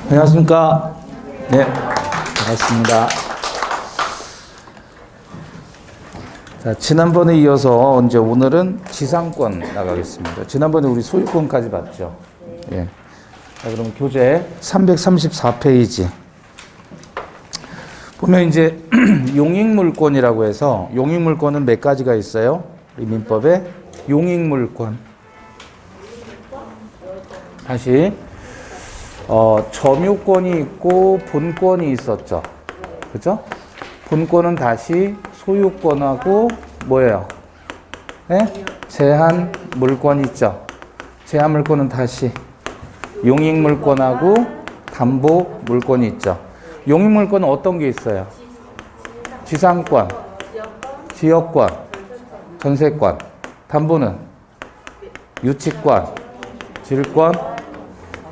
안녕하십니까. 네, 반갑습니다. 자, 지난번에 이어서 이제 오늘은 지상권 나가겠습니다. 지난번에 우리 소유권까지 봤죠. 예. 자, 그럼 교재 334페이지. 보면 이제 용익물권이라고 해서 용익물권은 몇 가지가 있어요? 이 민법에 용익물권. 다시 점유권이 있고 본권이 있었죠. 그죠? 본권은 다시 소유권하고 뭐예요? 네? 제한 물권 있죠. 제한 물권은 다시 용익물권하고 담보 물권이 있죠. 용익물권은 어떤 게 있어요? 지상권, 지역권, 전세권. 담보는 유치권, 질권,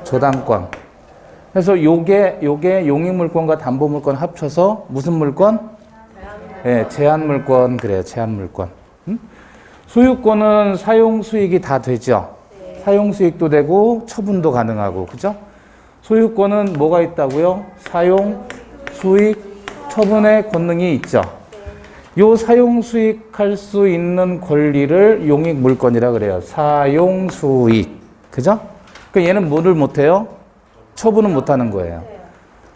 저당권. 그래서 요게 용익물권과 담보물권 합쳐서 무슨 물권? 네, 제한물권. 그래요. 제한물권. 소유권은 사용수익이 다 되죠. 사용수익도 되고 처분도 가능하고. 그죠? 소유권은 뭐가 있다고요? 사용, 수익, 처분의 권능이 있죠. 요 사용, 수익할 수 있는 권리를 용익물권이라 그래요. 사용, 수익. 그죠? 그러니까 얘는 뭐를 못해요? 처분은 못하는 거예요.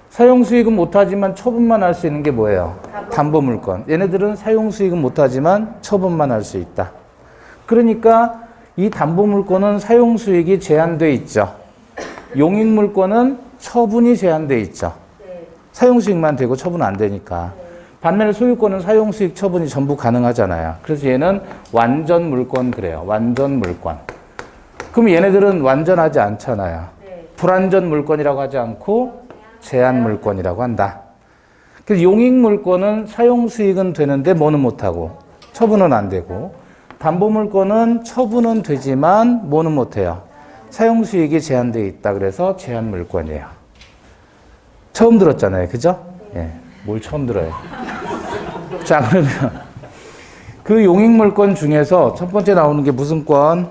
사용, 수익은 못하지만 처분만 할 수 있는 게 뭐예요? 담보물권. 얘네들은 사용, 수익은 못하지만 처분만 할 수 있다. 그러니까 이 담보물권은 사용, 수익이 제한돼 있죠. 용익물권은 처분이 제한돼 있죠. 사용, 수익만 되고 처분 안 되니까. 반면에 소유권은 사용, 수익, 처분이 전부 가능하잖아요. 그래서 얘는 완전 물권 그래요. 완전 물권. 그럼 얘네들은 완전하지 않잖아요. 불완전 물권이라고 하지 않고 제한 물권이라고 한다. 그래서 용익물권은 사용, 수익은 되는데 뭐는 못하고 처분은 안 되고, 담보물권은 처분은 되지만 뭐는 못해요? 사용, 수익이 제한되어 있다. 그래서 제한 물권이에요. 처음 들었잖아요. 그죠? 예. 뭘 처음 들어요? 자, 그러면 그 용익물권 중에서 첫 번째 나오는 게 무슨 권?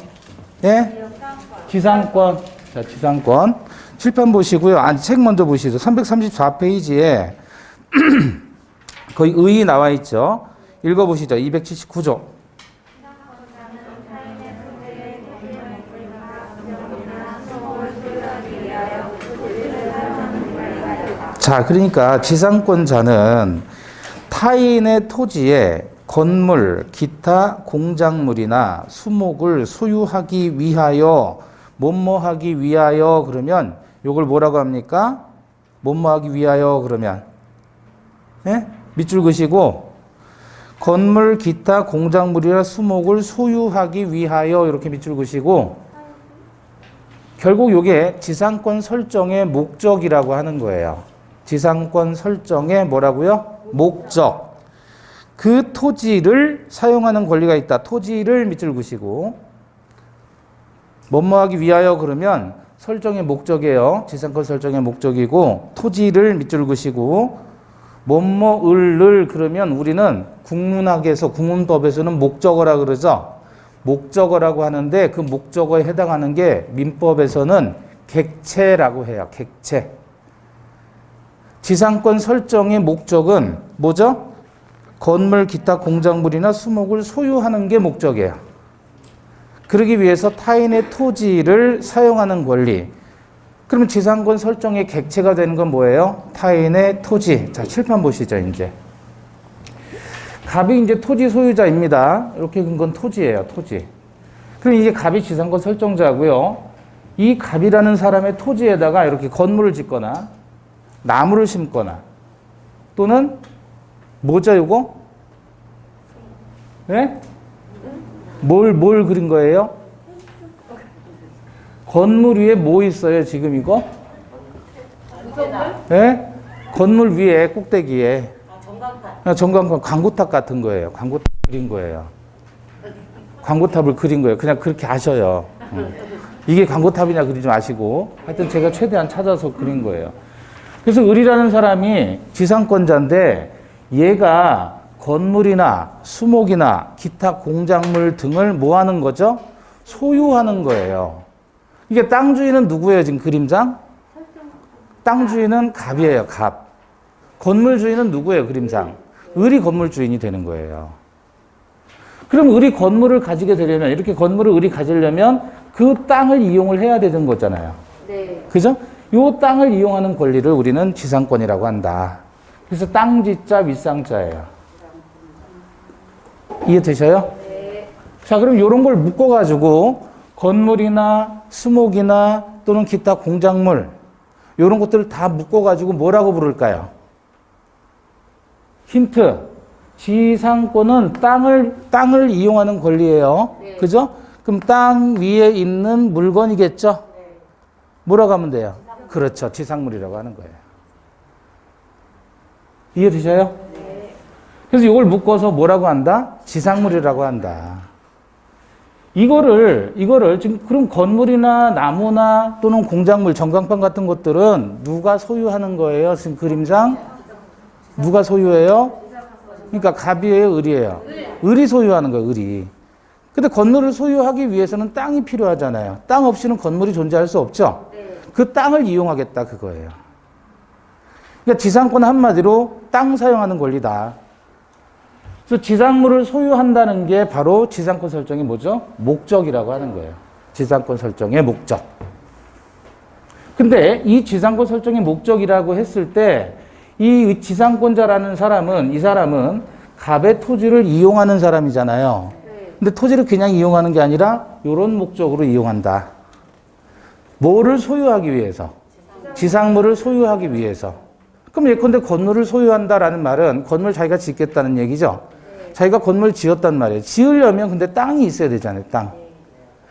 예? 지상권. 자, 지상권. 칠판 보시고요. 책 먼저 보시죠. 334페이지에 거의 의의 나와 있죠. 읽어보시죠. 279조. 자, 그러니까 지상권자는 타인의 토지에 건물, 기타 공작물이나 수목을 소유하기 위하여 뭐뭐하기 위하여 그러면 요걸 뭐라고 합니까? 뭐뭐하기 위하여 그러면 예? 밑줄 그시고 건물, 기타 공작물이나 수목을 소유하기 위하여 이렇게 밑줄 그시고 결국 요게 지상권 설정의 목적이라고 하는 거예요. 지상권 설정의 뭐라고요? 목적. 그 토지를 사용하는 권리가 있다. 토지를 밑줄 그시고 뭐뭐하기 위하여 그러면 설정의 목적이에요. 지상권 설정의 목적이고 토지를 밑줄 그시고 뭐뭐을을 그러면 우리는 국문학에서 국문법에서는 목적어라 그러죠. 목적어라고 하는데 그 목적어에 해당하는 게 민법에서는 객체라고 해요. 객체. 지상권 설정의 목적은 뭐죠? 건물, 기타 공작물이나 수목을 소유하는 게 목적이에요. 그러기 위해서 타인의 토지를 사용하는 권리. 그러면 지상권 설정의 객체가 되는 건 뭐예요? 타인의 토지. 자, 칠판 보시죠, 이제. 갑이 이제 토지 소유자입니다. 이렇게 긴 건 토지예요, 토지. 그럼 이제 갑이 지상권 설정자고요. 이 갑이라는 사람의 토지에다가 이렇게 건물을 짓거나 나무를 심거나 또는 뭐죠, 이거? 네? 뭘 그린 거예요? 건물 위에 뭐 있어요, 지금 이거? 네? 건물 위에 꼭대기에 전광판, 광고탑 같은 거예요. 광고탑 그린 거예요. 광고탑을 그린 거예요. 그냥 그렇게 아셔요. 이게 광고탑이냐 그러지 마시고 하여튼 제가 최대한 찾아서 그린 거예요. 그래서 을이라는 사람이 지상권자인데 얘가 건물이나 수목이나 기타 공작물 등을 뭐 하는 거죠? 소유하는 거예요. 이게 땅 주인은 누구예요, 지금 그림상? 땅 주인은 갑이에요, 갑. 건물 주인은 누구예요, 그림상? 을이 건물 주인이 되는 거예요. 그럼 을이 건물을 가지게 되려면, 이렇게 건물을 을이 가지려면 그 땅을 이용을 해야 되는 거잖아요. 네. 그죠? 요 땅을 이용하는 권리를 우리는 지상권이라고 한다. 그래서 땅지자 윗상자예요. 이해되셔요? 네. 자, 그럼 요런 걸 묶어가지고 건물이나 수목이나 또는 기타 공작물 요런 것들을 다 묶어가지고 뭐라고 부를까요? 힌트. 지상권은 땅을 이용하는 권리예요. 네. 그죠? 그럼 땅 위에 있는 물건이겠죠? 네. 뭐라고 하면 돼요? 그렇죠. 지상물이라고 하는 거예요. 이해되셔요? 네. 그래서 이걸 묶어서 뭐라고 한다? 지상물이라고 한다. 이거를 지금 그럼 건물이나 나무나 또는 공작물, 전광판 같은 것들은 누가 소유하는 거예요? 지금 그림상? 누가 소유해요? 그러니까 갑이에요, 을이에요? 을이 소유하는 거예요, 을이. 근데 건물을 소유하기 위해서는 땅이 필요하잖아요. 땅 없이는 건물이 존재할 수 없죠? 네. 그 땅을 이용하겠다, 그거예요. 그러니까 지상권 한마디로 땅 사용하는 권리다. 그래서 지상물을 소유한다는 게 바로 지상권 설정의 뭐죠? 목적이라고 하는 거예요. 지상권 설정의 목적. 근데 이 지상권 설정의 목적이라고 했을 때 이 지상권자라는 사람은, 이 사람은 갑의 토지를 이용하는 사람이잖아요. 네. 근데 토지를 그냥 이용하는 게 아니라 이런 목적으로 이용한다. 뭐를 소유하기 위해서? 지상물을 소유하기 위해서. 그럼 예컨대 건물을 소유한다라는 말은 건물 자기가 짓겠다는 얘기죠. 네. 자기가 건물 지었단 말이에요. 지으려면 근데 땅이 있어야 되잖아요. 땅.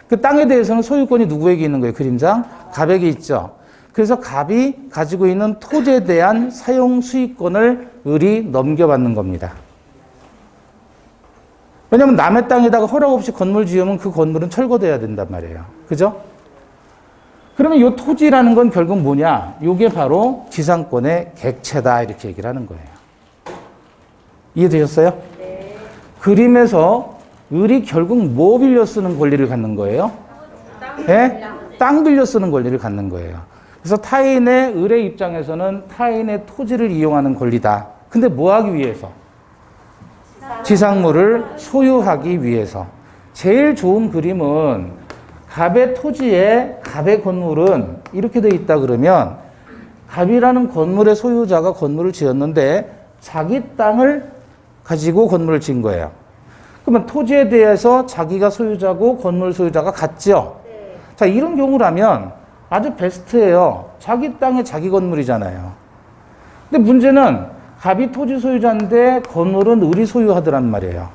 그 땅에 대해서는 소유권이 누구에게 있는 거예요? 그림상 갑에게 있죠. 그래서 갑이 가지고 있는 토지에 대한 사용 수익권을 을이 넘겨받는 겁니다. 왜냐하면 남의 땅에다가 허락 없이 건물 지으면 그 건물은 철거돼야 된단 말이에요. 그죠? 그러면 이 토지라는 건 결국 뭐냐? 이게 바로 지상권의 객체다, 이렇게 얘기를 하는 거예요. 이해되셨어요? 네. 그림에서 을이 결국 뭐 빌려 쓰는 권리를 갖는 거예요? 땅 빌려 쓰는 권리를 갖는 거예요. 그래서 타인의 을의 입장에서는 타인의 토지를 이용하는 권리다. 근데 뭐 하기 위해서? 지상물을 소유하기 위해서. 제일 좋은 그림은 갑의 토지에 갑의 건물은 이렇게 돼 있다 그러면 갑이라는 건물의 소유자가 건물을 지었는데 자기 땅을 가지고 건물을 지은 거예요. 그러면 토지에 대해서 자기가 소유자고 건물 소유자가 같죠? 네. 자, 이런 경우라면 아주 베스트예요. 자기 땅에 자기 건물이잖아요. 근데 문제는 갑이 토지 소유자인데 건물은 을이 소유하더란 말이에요.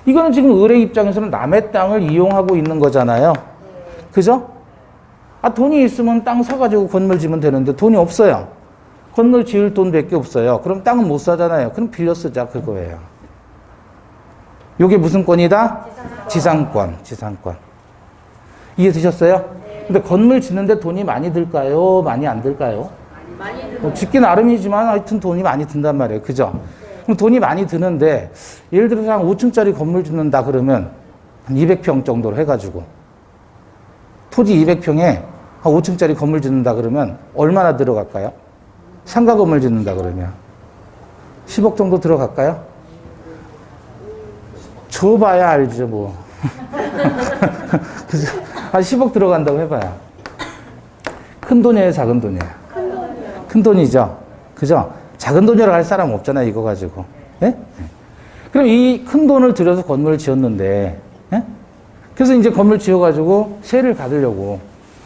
이거는 지금 을의 입장에서는 남의 땅을 이용하고 있는 거잖아요. 그죠? 아, 돈이 있으면 땅 사가지고 건물 지면 되는데 돈이 없어요. 건물 지을 돈밖에 없어요. 그럼 땅은 못 사잖아요. 그럼 빌려 쓰자, 그거예요. 이게 무슨 권이다? 지상권. 지상권. 이해되셨어요? 근데 건물 짓는데 돈이 많이 들까요? 많이 안 들까요? 많이 들어요. 짓기 나름이지만 하여튼 돈이 많이 든단 말이에요. 그죠? 그럼 돈이 많이 드는데 예를 들어서 한 5층짜리 건물 짓는다 그러면 한 200평 정도로 해가지고 토지 200평에 한 5층짜리 건물 짓는다 그러면 얼마나 들어갈까요? 상가 건물 짓는다 그러면 10억 정도 들어갈까요? 줘봐야 알죠 뭐. 그죠? 한 10억 들어간다고 해봐요. 큰 돈이에요, 작은 돈이에요? 큰 돈이죠. 그죠? 작은 돈이라고 할 사람 없잖아요, 이거 가지고. 예? 그럼 이 큰 돈을 들여서 건물을 지었는데, 예? 그래서 이제 건물 지어가지고 세를 받으려고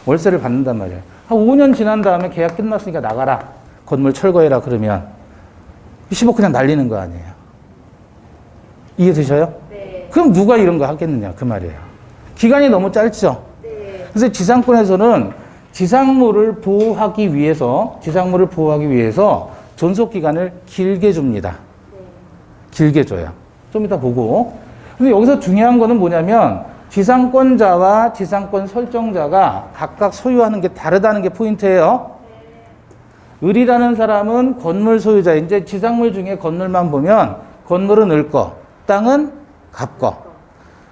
월세를 받는단 말이에요. 한 5년 지난 다음에 계약 끝났으니까 나가라. 건물 철거해라. 그러면 10억 그냥 날리는 거 아니에요. 이해되셔요? 네. 그럼 누가 이런 거 하겠느냐, 그 말이에요. 기간이 너무 짧죠? 네. 그래서 지상권에서는 지상물을 보호하기 위해서 존속 기간을 길게 줍니다. 길게 줘요. 좀 이따 보고. 근데 여기서 중요한 거는 뭐냐면 지상권자와 지상권 설정자가 각각 소유하는 게 다르다는 게 포인트예요. 을이라는 사람은 건물 소유자. 이제 지상물 중에 건물만 보면 건물은 을 거, 땅은 갑 거.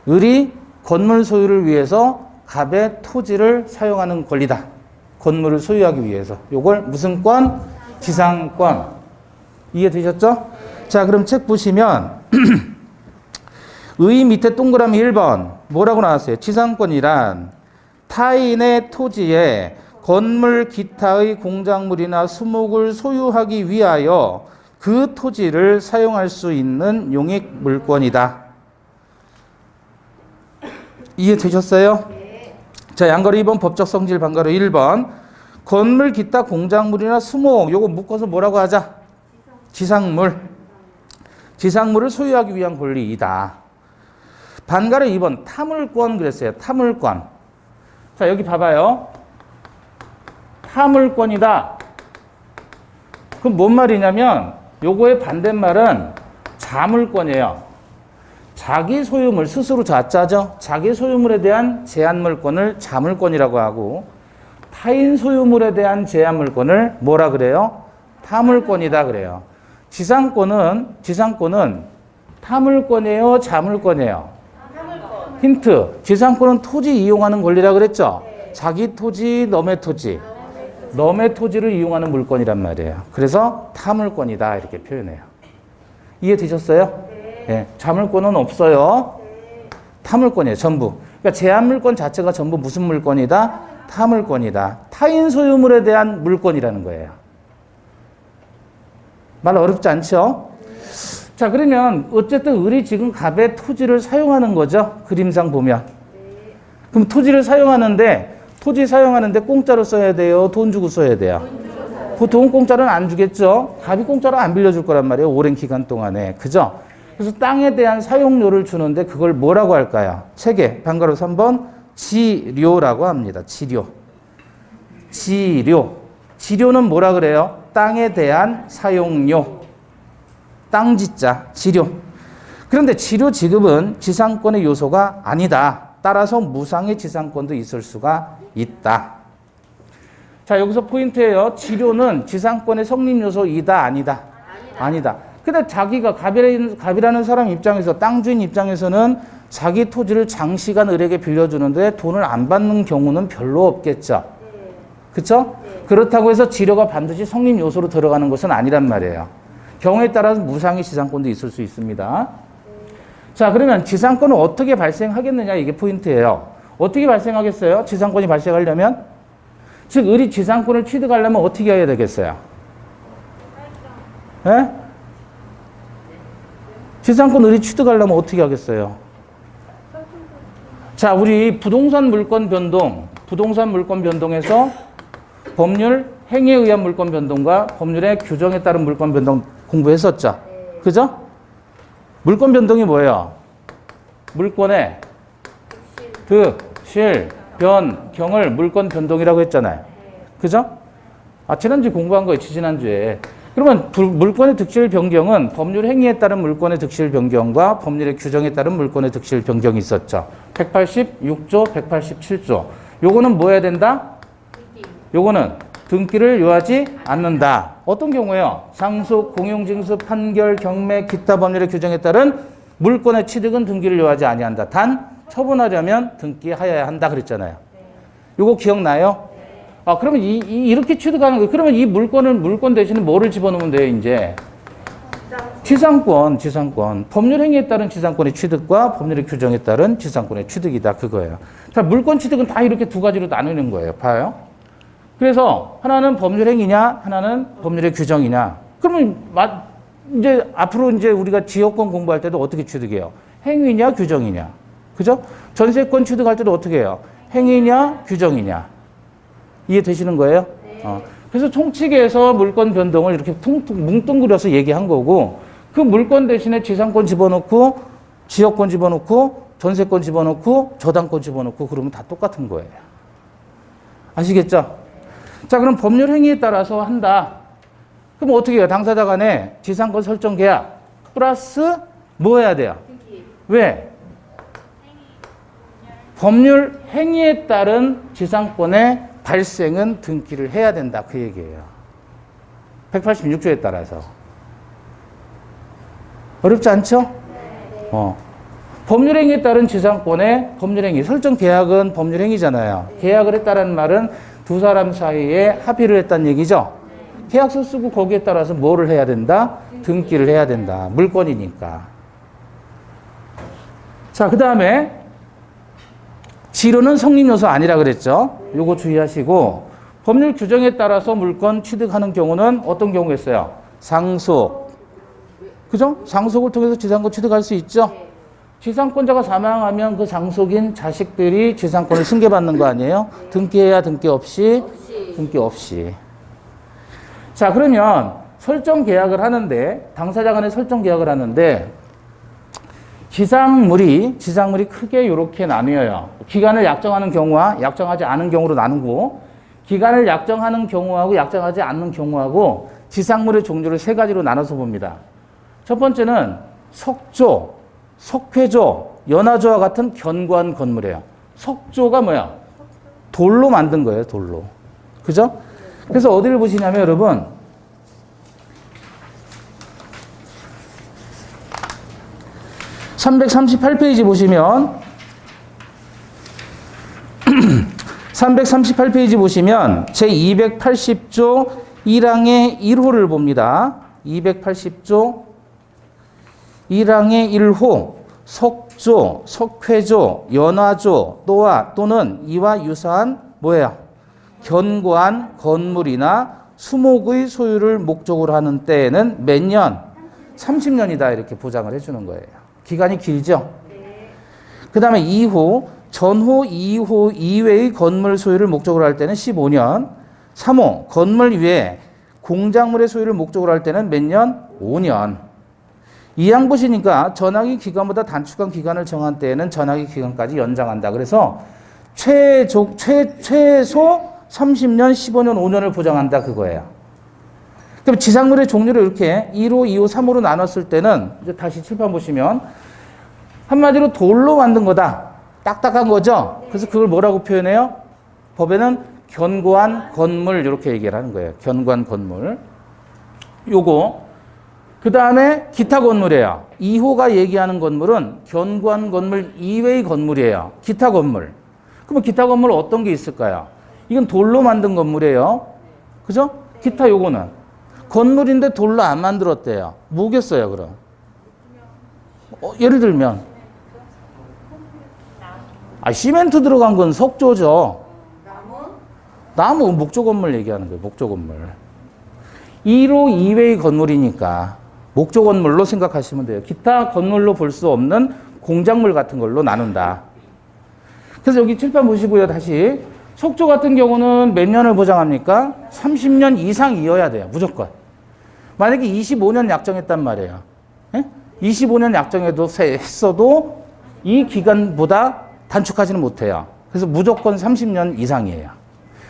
을이 건물 소유를 위해서 갑의 토지를 사용하는 권리다. 건물을 소유하기 위해서. 요걸 무슨 권? 지상권. 이해되셨죠? 자, 그럼 책 보시면 의 밑에 동그라미 1번 뭐라고 나왔어요? 지상권이란 타인의 토지에 건물 기타의 공작물이나 수목을 소유하기 위하여 그 토지를 사용할 수 있는 용익 물권이다. 이해되셨어요? 네. 자, 양가로 2번 법적 성질 반가로 1번 건물 기타 공작물이나 수목 요거 묶어서 뭐라고 하자? 지상물. 지상물을 소유하기 위한 권리이다. 반가로 2번 타물권 그랬어요. 타물권. 자, 여기 봐봐요. 타물권이다. 그럼 뭔 말이냐면 요거의 반대말은 자물권이에요. 자기 소유물, 스스로 자짜죠. 자기 소유물에 대한 제한물권을 자물권이라고 하고 타인 소유물에 대한 제한물권을 뭐라 그래요? 타물권이다 그래요. 지상권은 타물권이에요? 자물권이에요? 타물권. 힌트. 지상권은 토지 이용하는 권리라 그랬죠? 네. 자기 토지, 너의 토지. 너의 토지를 이용하는 물권이란 말이에요. 그래서 타물권이다 이렇게 표현해요. 이해되셨어요? 네. 네. 자물권은 없어요. 네. 타물권이에요. 전부. 그러니까 제한물권 자체가 전부 무슨 물권이다? 타물권이다. 타인 소유물에 대한 물권이라는 거예요. 말 어렵지 않죠? 네. 자, 그러면 어쨌든 을이 지금 갑의 토지를 사용하는 거죠. 그림상 보면. 네. 그럼 토지를 사용하는데 토지 사용하는데 공짜로 써야 돼요? 돈 주고 써야 돼요? 보통은 공짜로는 안 주겠죠? 갑이 공짜로 안 빌려줄 거란 말이에요. 오랜 기간 동안에. 그죠? 그래서 땅에 대한 사용료를 주는데 그걸 뭐라고 할까요? 책에 반가로 3번 지료라고 합니다. 지료. 지료. 지료는 뭐라 그래요? 땅에 대한 사용료. 땅지자. 지료. 그런데 지료 지급은 지상권의 요소가 아니다. 따라서 무상의 지상권도 있을 수가 있다. 자, 여기서 포인트예요. 지료는 지상권의 성립 요소이다, 아니다? 아니다. 근데 자기가 갑이라는 사람 입장에서 땅 주인 입장에서는 자기 토지를 장시간 을에게 빌려주는데 돈을 안 받는 경우는 별로 없겠죠. 그렇죠? 그렇다고 해서 지료가 반드시 성립 요소로 들어가는 것은 아니란 말이에요. 경우에 따라서 무상의 지상권도 있을 수 있습니다. 자, 그러면 지상권은 어떻게 발생하겠느냐 이게 포인트예요. 어떻게 발생하겠어요? 지상권이 발생하려면? 즉 을이 지상권을 취득하려면 어떻게 해야 되겠어요? 예? 지상권 을이 취득하려면 어떻게 하겠어요? 자, 우리 부동산 물권 변동에서 법률 행위에 의한 물권 변동과 법률의 규정에 따른 물권 변동 공부했었죠. 그죠? 물권 변동이 뭐예요? 물권의 득, 실, 변, 경을 물권 변동이라고 했잖아요. 그죠? 아, 지난주에 공부한 거예요. 지난주에. 그러면 물권의 득실 변경은 법률 행위에 따른 물권의 득실 변경과 법률의 규정에 따른 물권의 득실 변경이 있었죠. 186조, 187조. 요거는 뭐 해야 된다? 요거는 등기를 요하지 않는다. 어떤 경우에요? 상속, 공용징수, 판결, 경매, 기타 법률의 규정에 따른 물권의 취득은 등기를 요하지 아니한다. 단 처분하려면 등기하여야 한다 그랬잖아요. 요거 기억나요? 아, 그러면 이렇게 취득하는 거예요. 그러면 이 물권 대신에 뭐를 집어넣으면 돼요, 이제? 지상권. 법률 행위에 따른 지상권의 취득과 법률의 규정에 따른 지상권의 취득이다. 그거예요. 자, 물권 취득은 다 이렇게 두 가지로 나누는 거예요. 봐요. 그래서 하나는 법률 행위냐, 하나는 법률의 규정이냐. 그러면 이제 앞으로 이제 우리가 지역권 공부할 때도 어떻게 취득해요? 행위냐, 규정이냐. 그죠? 전세권 취득할 때도 어떻게 해요? 행위냐, 규정이냐. 이해되시는 거예요? 네. 그래서 총칙에서 물권 변동을 이렇게 뭉뚱그려서 얘기한 거고, 그 물권 대신에 지상권 집어넣고, 지역권 집어넣고, 전세권 집어넣고, 저당권 집어넣고, 그러면 다 똑같은 거예요. 아시겠죠? 자, 그럼 법률 행위에 따라서 한다. 그럼 어떻게 해요? 당사자 간에 지상권 설정 계약 플러스 뭐 해야 돼요? 왜? 법률 행위에 따른 지상권의 발생은 등기를 해야 된다. 그 얘기예요. 186조에 따라서. 어렵지 않죠? 법률행위에 따른 지상권의 법률행위, 설정 계약은 법률행위잖아요. 계약을 했다는 말은 두 사람 사이에 합의를 했다는 얘기죠. 계약서 쓰고 거기에 따라서 뭐를 해야 된다? 등기를 해야 된다. 물건이니까. 자, 그 다음에 지료는 성립요소 아니라 그랬죠. 요거 주의하시고 법률 규정에 따라서 물건 취득하는 경우는 어떤 경우겠어요? 상속. 그죠? 상속을 통해서 지상권 취득할 수 있죠? 지상권자가 사망하면 그 상속인 자식들이 지상권을 승계받는 거 아니에요? 등기해야 등기 없이? 등기 없이. 자, 그러면 설정 계약을 하는데, 당사자 간에 설정 계약을 하는데, 지상물이 크게 이렇게 나뉘어요. 기간을 약정하는 경우와 약정하지 않은 경우로 나누고, 기간을 약정하는 경우하고 약정하지 않는 경우하고 지상물의 종류를 세 가지로 나눠서 봅니다. 첫 번째는 석조, 석회조, 연화조와 같은 견고한 건물이에요. 석조가 뭐야? 돌로 만든 거예요, 돌로. 그죠? 그래서 어디를 보시냐면 여러분, 338페이지 보시면 338페이지 보시면 제280조 1항의 1호를 봅니다. 280조 1항의 1호 석조, 석회조, 연화조 또는 이와 유사한 뭐예요? 견고한 건물이나 수목의 소유를 목적으로 하는 때에는 몇 년? 30년이다 이렇게 보장을 해주는 거예요. 기간이 길죠? 그 다음에 2호 전호 2호 이외의 건물 소유를 목적으로 할 때는 15년. 3호 건물 위에 공작물의 소유를 목적으로 할 때는 몇 년? 5년. 이 항 보시니까 전항의 기간보다 단축한 기간을 정한 때에는 전항의 기간까지 연장한다. 그래서 최소 30년, 15년, 5년을 보장한다 그거예요. 그럼 지상물의 종류를 이렇게 1호, 2호, 3호로 나눴을 때는 이제 다시 칠판 보시면 한마디로 돌로 만든 거다. 딱딱한 거죠? 그래서 그걸 뭐라고 표현해요? 법에는 견고한 건물 이렇게 얘기를 하는 거예요. 견고한 건물. 요거. 그 다음에 기타 건물이에요. 2호가 얘기하는 건물은 견고한 건물 이외의 건물이에요. 기타 건물. 그러면 기타 건물 어떤 게 있을까요? 이건 돌로 만든 건물이에요. 그죠? 기타 요거는. 건물인데 돌로 안 만들었대요. 뭐겠어요, 그럼? 예를 들면. 시멘트 들어간 건 석조죠. 나무 목조 건물 얘기하는 거예요. 목조 건물. 1호 이외의 건물이니까 목조 건물로 생각하시면 돼요. 기타 건물로 볼 수 없는 공작물 같은 걸로 나눈다. 그래서 여기 칠판 보시고요. 다시 석조 같은 경우는 몇 년을 보장합니까? 30년 이상이어야 돼요. 무조건. 만약에 25년 약정했단 말이에요. 25년 했어도 이 기간보다 단축하지는 못해요. 그래서 무조건 30년 이상이에요.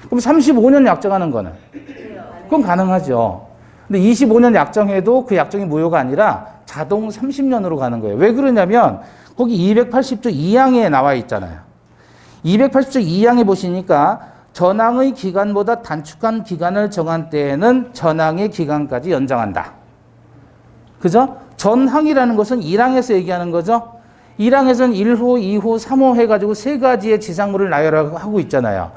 그럼 35년 약정하는 거는? 그건 가능하죠. 근데 25년 약정해도 그 약정이 무효가 아니라 자동 30년으로 가는 거예요. 왜 그러냐면 거기 280조 2항에 나와 있잖아요. 280조 2항에 보시니까 전항의 기간보다 단축한 기간을 정한 때에는 전항의 기간까지 연장한다. 그죠? 전항이라는 것은 1항에서 얘기하는 거죠. 1항에서는 1호, 2호, 3호 해가지고 세 가지의 지상물을 나열하고 있잖아요.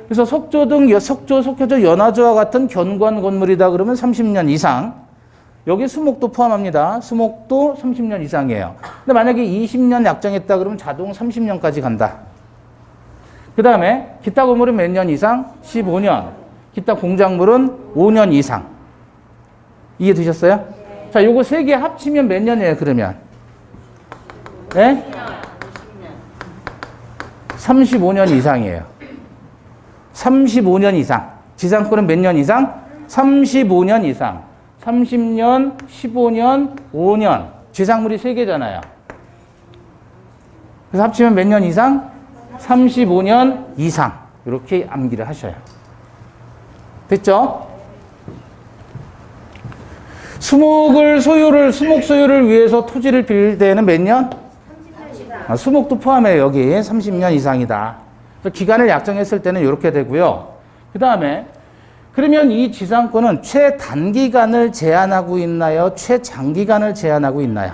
그래서 석조 등 석조, 석회조, 연화조와 같은 견고한 건물이다 그러면 30년 이상. 여기 수목도 포함합니다. 수목도 30년 이상이에요. 근데 만약에 20년 약정했다 그러면 자동 30년까지 간다. 그 다음에 기타 건물은 몇 년 이상? 15년. 기타 공작물은 5년 이상. 이해되셨어요? 자, 요거 세 개 합치면 몇 년이에요, 그러면? 네? 35년 이상이에요. 35년 이상. 지상권은 몇 년 이상? 35년 이상. 30년, 15년, 5년. 지상물이 3개잖아요. 그래서 합치면 몇 년 이상? 35년 이상. 이렇게 암기를 하셔요. 됐죠? 수목 소유를 위해서 토지를 빌릴 때는 몇 년? 수목도 포함해요. 여기 30년 이상이다. 기간을 약정했을 때는 이렇게 되고요. 그 다음에 그러면 이 지상권은 최단기간을 제한하고 있나요? 최장기간을 제한하고 있나요?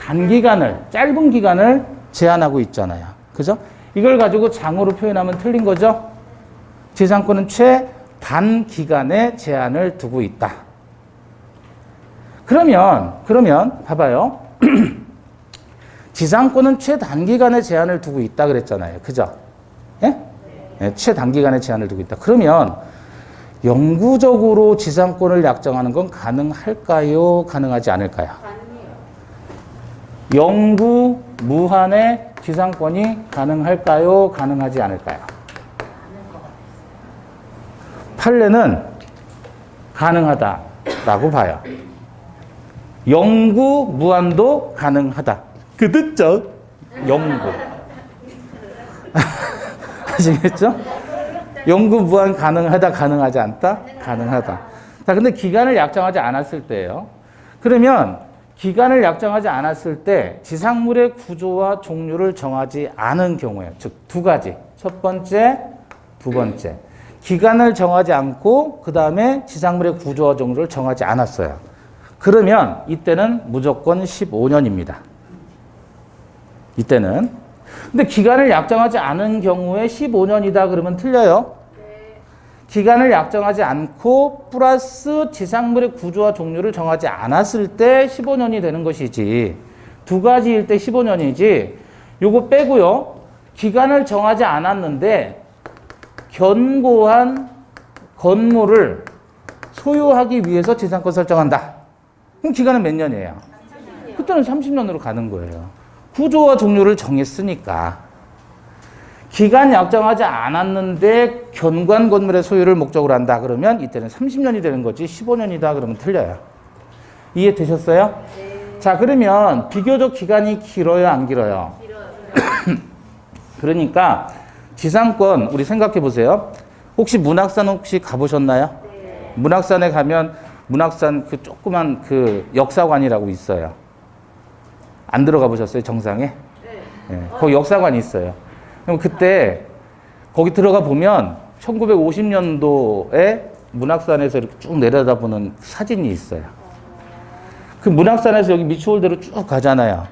단기간을, 짧은 기간을 제한하고 있잖아요. 그죠? 이걸 가지고 장으로 표현하면 틀린 거죠? 지상권은 최단기간에 제한을 두고 있다. 그러면 봐봐요. 지상권은 최단기간에 제한을 두고 있다 그랬잖아요. 그죠? 예? 네, 최단기간에 제한을 두고 있다. 그러면 영구적으로 지상권을 약정하는 건 가능할까요? 가능하지 않을까요? 가능해요. 영구 무한의 지상권이 가능할까요? 가능하지 않을까요? 판례는 가능하다라고 봐요. 영구 무한도 가능하다. 그 듣죠? 영구. 아시겠죠? 영구 무한 가능하다, 가능하지 않다? 가능하다. 자, 근데 기간을 약정하지 않았을 때예요. 그러면 기간을 약정하지 않았을 때 지상물의 구조와 종류를 정하지 않은 경우에, 즉 두 가지. 첫 번째, 두 번째. 기간을 정하지 않고 그 다음에 지상물의 구조와 종류를 정하지 않았어요. 그러면 이때는 무조건 15년입니다. 이때는. 근데 기간을 약정하지 않은 경우에 15년이다 그러면 틀려요. 기간을 약정하지 않고 플러스 지상물의 구조와 종류를 정하지 않았을 때 15년이 되는 것이지, 두 가지일 때 15년이지, 요거 빼고요. 기간을 정하지 않았는데 견고한 건물을 소유하기 위해서 지상권 설정한다. 그럼 기간은 몇 년이에요? 그때는 30년으로 가는 거예요. 구조와 종류를 정했으니까. 기간 약정하지 않았는데 견고한 건물의 소유를 목적으로 한다 그러면 이때는 30년이 되는 거지 15년이다 그러면 틀려요. 이해되셨어요? 네. 자, 그러면 비교적 기간이 길어요, 안 길어요? 길어요. 그러니까 지상권 우리 생각해 보세요. 혹시 문학산 혹시 가보셨나요? 네. 문학산에 가면 문학산 그 조그만 그 역사관이라고 있어요. 안 들어가 보셨어요, 정상에? 네. 네. 거기 역사관이 있어요. 그럼 그때 거기 들어가 보면 1950년도에 문학산에서 이렇게 쭉 내려다보는 사진이 있어요. 그 문학산에서 여기 미추홀대로 쭉 가잖아요.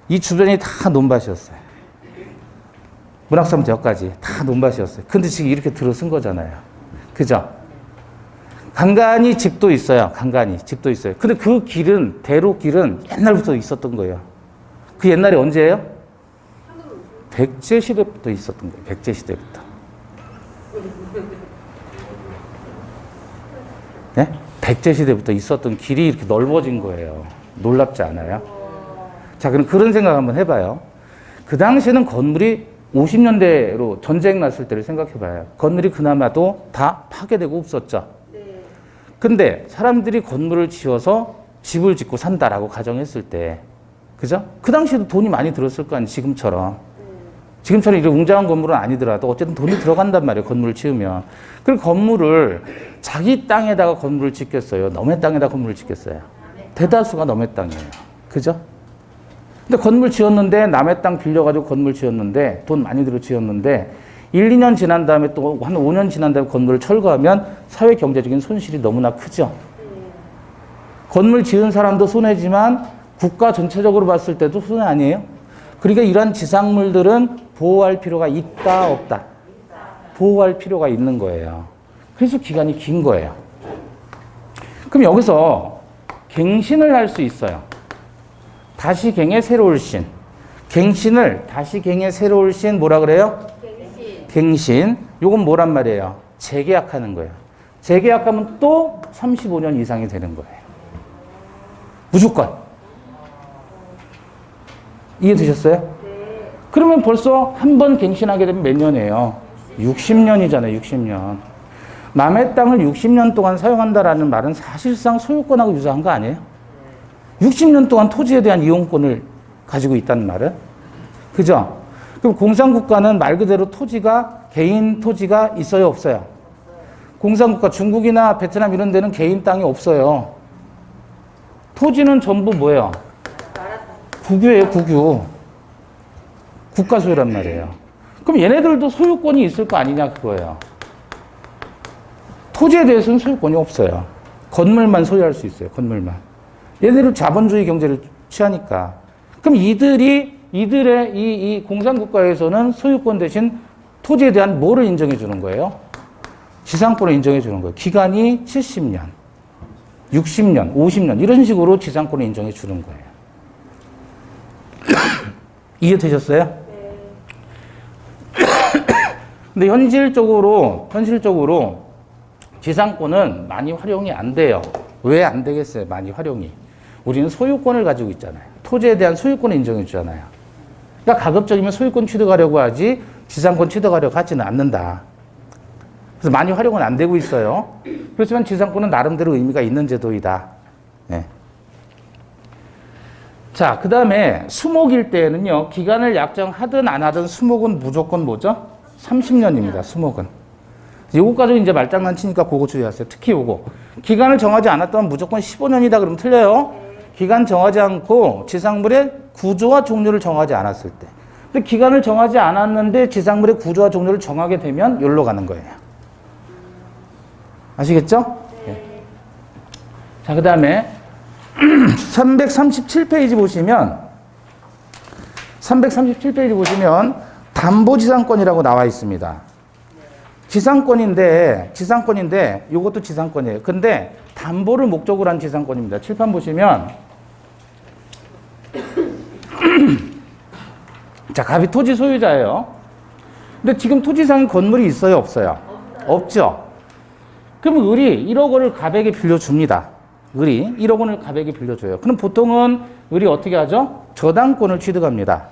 이 주변이 다 논밭이었어요. 문학산 여기까지 다 논밭이었어요. 근데 지금 이렇게 들어선 거잖아요. 그죠? 간간히 집도 있어요. 간간히 집도 있어요. 근데 그 길은, 대로길은 옛날부터 있었던 거예요. 그 옛날이 언제예요? 백제 시대부터 있었던 거예요. 백제 시대부터. 네? 백제 시대부터 있었던 길이 이렇게 넓어진 거예요. 놀랍지 않아요? 자, 그럼 그런 생각 한번 해봐요. 그 당시에는 건물이 50년대로 전쟁 났을 때를 생각해봐요. 건물이 그나마도 다 파괴되고 없었죠. 근데 사람들이 건물을 지어서 집을 짓고 산다라고 가정했을 때, 그죠? 그 당시에도 돈이 많이 들었을 거 아니에요, 지금처럼. 지금처럼 이렇게 웅장한 건물은 아니더라도 어쨌든 돈이 들어간단 말이에요, 건물을 지으면. 그리고 건물을 자기 땅에다가 건물을 짓겠어요? 남의 땅에다 건물을 짓겠어요? 대다수가 남의 땅이에요. 그죠? 근데 건물 지었는데, 남의 땅 빌려가지고 건물 지었는데, 돈 많이 들어 지었는데, 1, 2년 지난 다음에 또 한 5년 지난 다음에 건물을 철거하면 사회 경제적인 손실이 너무나 크죠. 건물 지은 사람도 손해지만 국가 전체적으로 봤을 때도 손해 아니에요? 그러니까 이러한 지상물들은 보호할 필요가 있다, 없다? 보호할 필요가 있는 거예요. 그래서 기간이 긴 거예요. 그럼 여기서 갱신을 할 수 있어요. 다시갱의 새로울 신. 갱신을 다시갱의 새로울 신 뭐라 그래요? 갱신. 요건 뭐란 말이에요? 재계약하는 거예요. 재계약하면 또 35년 이상이 되는 거예요. 무조건. 이해되셨어요? 네. 그러면 벌써 한 번 갱신하게 되면 몇 년이에요? 60년이잖아요, 60년. 남의 땅을 60년 동안 사용한다라는 말은 사실상 소유권하고 유사한 거 아니에요? 60년 동안 토지에 대한 이용권을 가지고 있다는 말은? 그죠? 그럼 공산국가는 말 그대로 토지가, 개인 토지가 있어요, 없어요? 공산국가, 중국이나 베트남 이런 데는 개인 땅이 없어요. 토지는 전부 뭐예요? 국유예요, 국유. 국가 소유란 말이에요. 그럼 얘네들도 소유권이 있을 거 아니냐, 그거예요. 토지에 대해서는 소유권이 없어요. 건물만 소유할 수 있어요, 건물만. 얘네들 자본주의 경제를 취하니까. 그럼 이들의 이 공산국가에서는 소유권 대신 토지에 대한 뭐를 인정해 주는 거예요? 지상권을 인정해 주는 거예요. 기간이 70년, 60년, 50년 이런 식으로 지상권을 인정해 주는 거예요. 이해되셨어요? 네. 근데 현실적으로 지상권은 많이 활용이 안 돼요. 왜 안 되겠어요? 많이 활용이. 우리는 소유권을 가지고 있잖아요. 토지에 대한 소유권을 인정해 주잖아요. 그러니까 가급적이면 소유권 취득하려고 하지 지상권 취득하려고 하지는 않는다. 그래서 많이 활용은 안 되고 있어요. 그렇지만 지상권은 나름대로 의미가 있는 제도이다. 네. 자, 그 다음에 수목일 때에는요, 기간을 약정하든 안 하든 수목은 무조건 뭐죠? 30년입니다, 수목은. 요거 가지고 이제 말장난 치니까 그거 주의하세요. 특히 요거. 기간을 정하지 않았다면 무조건 15년이다 그러면 틀려요. 기간 정하지 않고 지상물의 구조와 종류를 정하지 않았을 때. 근데 기간을 정하지 않았는데 지상물의 구조와 종류를 정하게 되면 여기로 가는 거예요. 아시겠죠? 네. 자, 그 다음에 337페이지 보시면 담보지상권이라고 나와 있습니다. 지상권인데 이것도 지상권이에요. 근데 담보를 목적으로 한 지상권입니다. 칠판 보시면 자, 갑이 토지 소유자예요. 근데 지금 토지상에 건물이 있어요, 없어요? 없죠. 그럼 을이 1억 원을 갑에게 빌려줍니다. 을이 1억 원을 갑에게 빌려줘요. 그럼 보통은 을이 어떻게 하죠? 저당권을 취득합니다.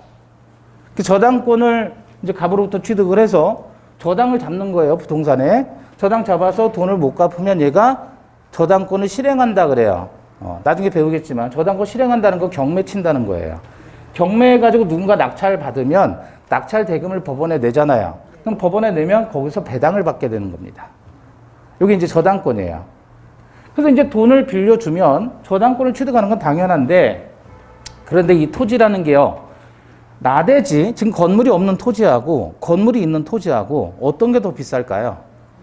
그 저당권을 이제 갑으로부터 취득을 해서 저당을 잡는 거예요, 부동산에. 저당 잡아서 돈을 못 갚으면 얘가 저당권을 실행한다 그래요. 나중에 배우겠지만 저당권 실행한다는 거 경매 친다는 거예요. 경매해가지고 누군가 낙찰 받으면 낙찰 대금을 법원에 내잖아요. 그럼 법원에 내면 거기서 배당을 받게 되는 겁니다. 여기 이제 저당권이에요. 그래서 이제 돈을 빌려주면 저당권을 취득하는 건 당연한데, 그런데 이 토지라는 게요, 나대지, 지금 건물이 없는 토지하고 건물이 있는 토지하고 어떤 게 더 비쌀까요?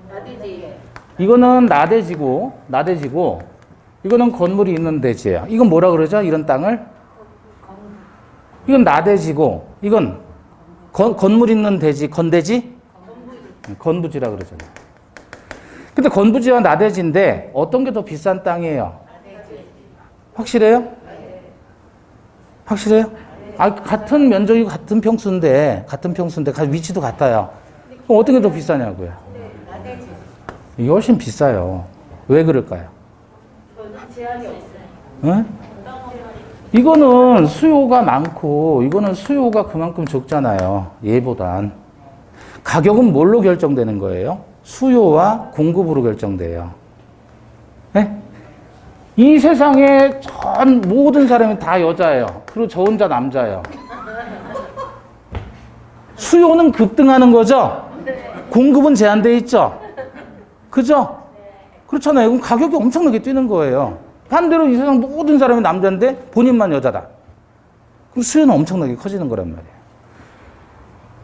나대지. 이거는 나대지고 이거는 건물이 있는 대지예요. 이건 뭐라 그러죠? 이런 땅을? 이건 나대지고 이건 건물 있는 대지, 건대지? 건부지라 그러잖아요. 근데 건부지와 나대지인데 어떤 게 더 비싼 땅이에요? 확실해요? 확실해요? 아, 같은 면적이고 같은 평수인데 위치도 같아요. 그럼 어떤 게 더 비싸냐고요? 이게 훨씬 비싸요. 왜 그럴까요? 제한이 없어요. 네? 이거는 수요가 많고 이거는 수요가 그만큼 적잖아요. 얘보단. 가격은 뭘로 결정되는 거예요? 수요와 공급으로 결정돼요. 네? 이 세상에 전 모든 사람이 다 여자예요. 그리고 저 혼자 남자예요. 수요는 급등하는 거죠? 공급은 제한되어 있죠? 그죠? 그렇잖아요. 그럼 가격이 엄청나게 뛰는 거예요. 반대로 이 세상 모든 사람이 남자인데 본인만 여자다. 그럼 수요는 엄청나게 커지는 거란 말이에요.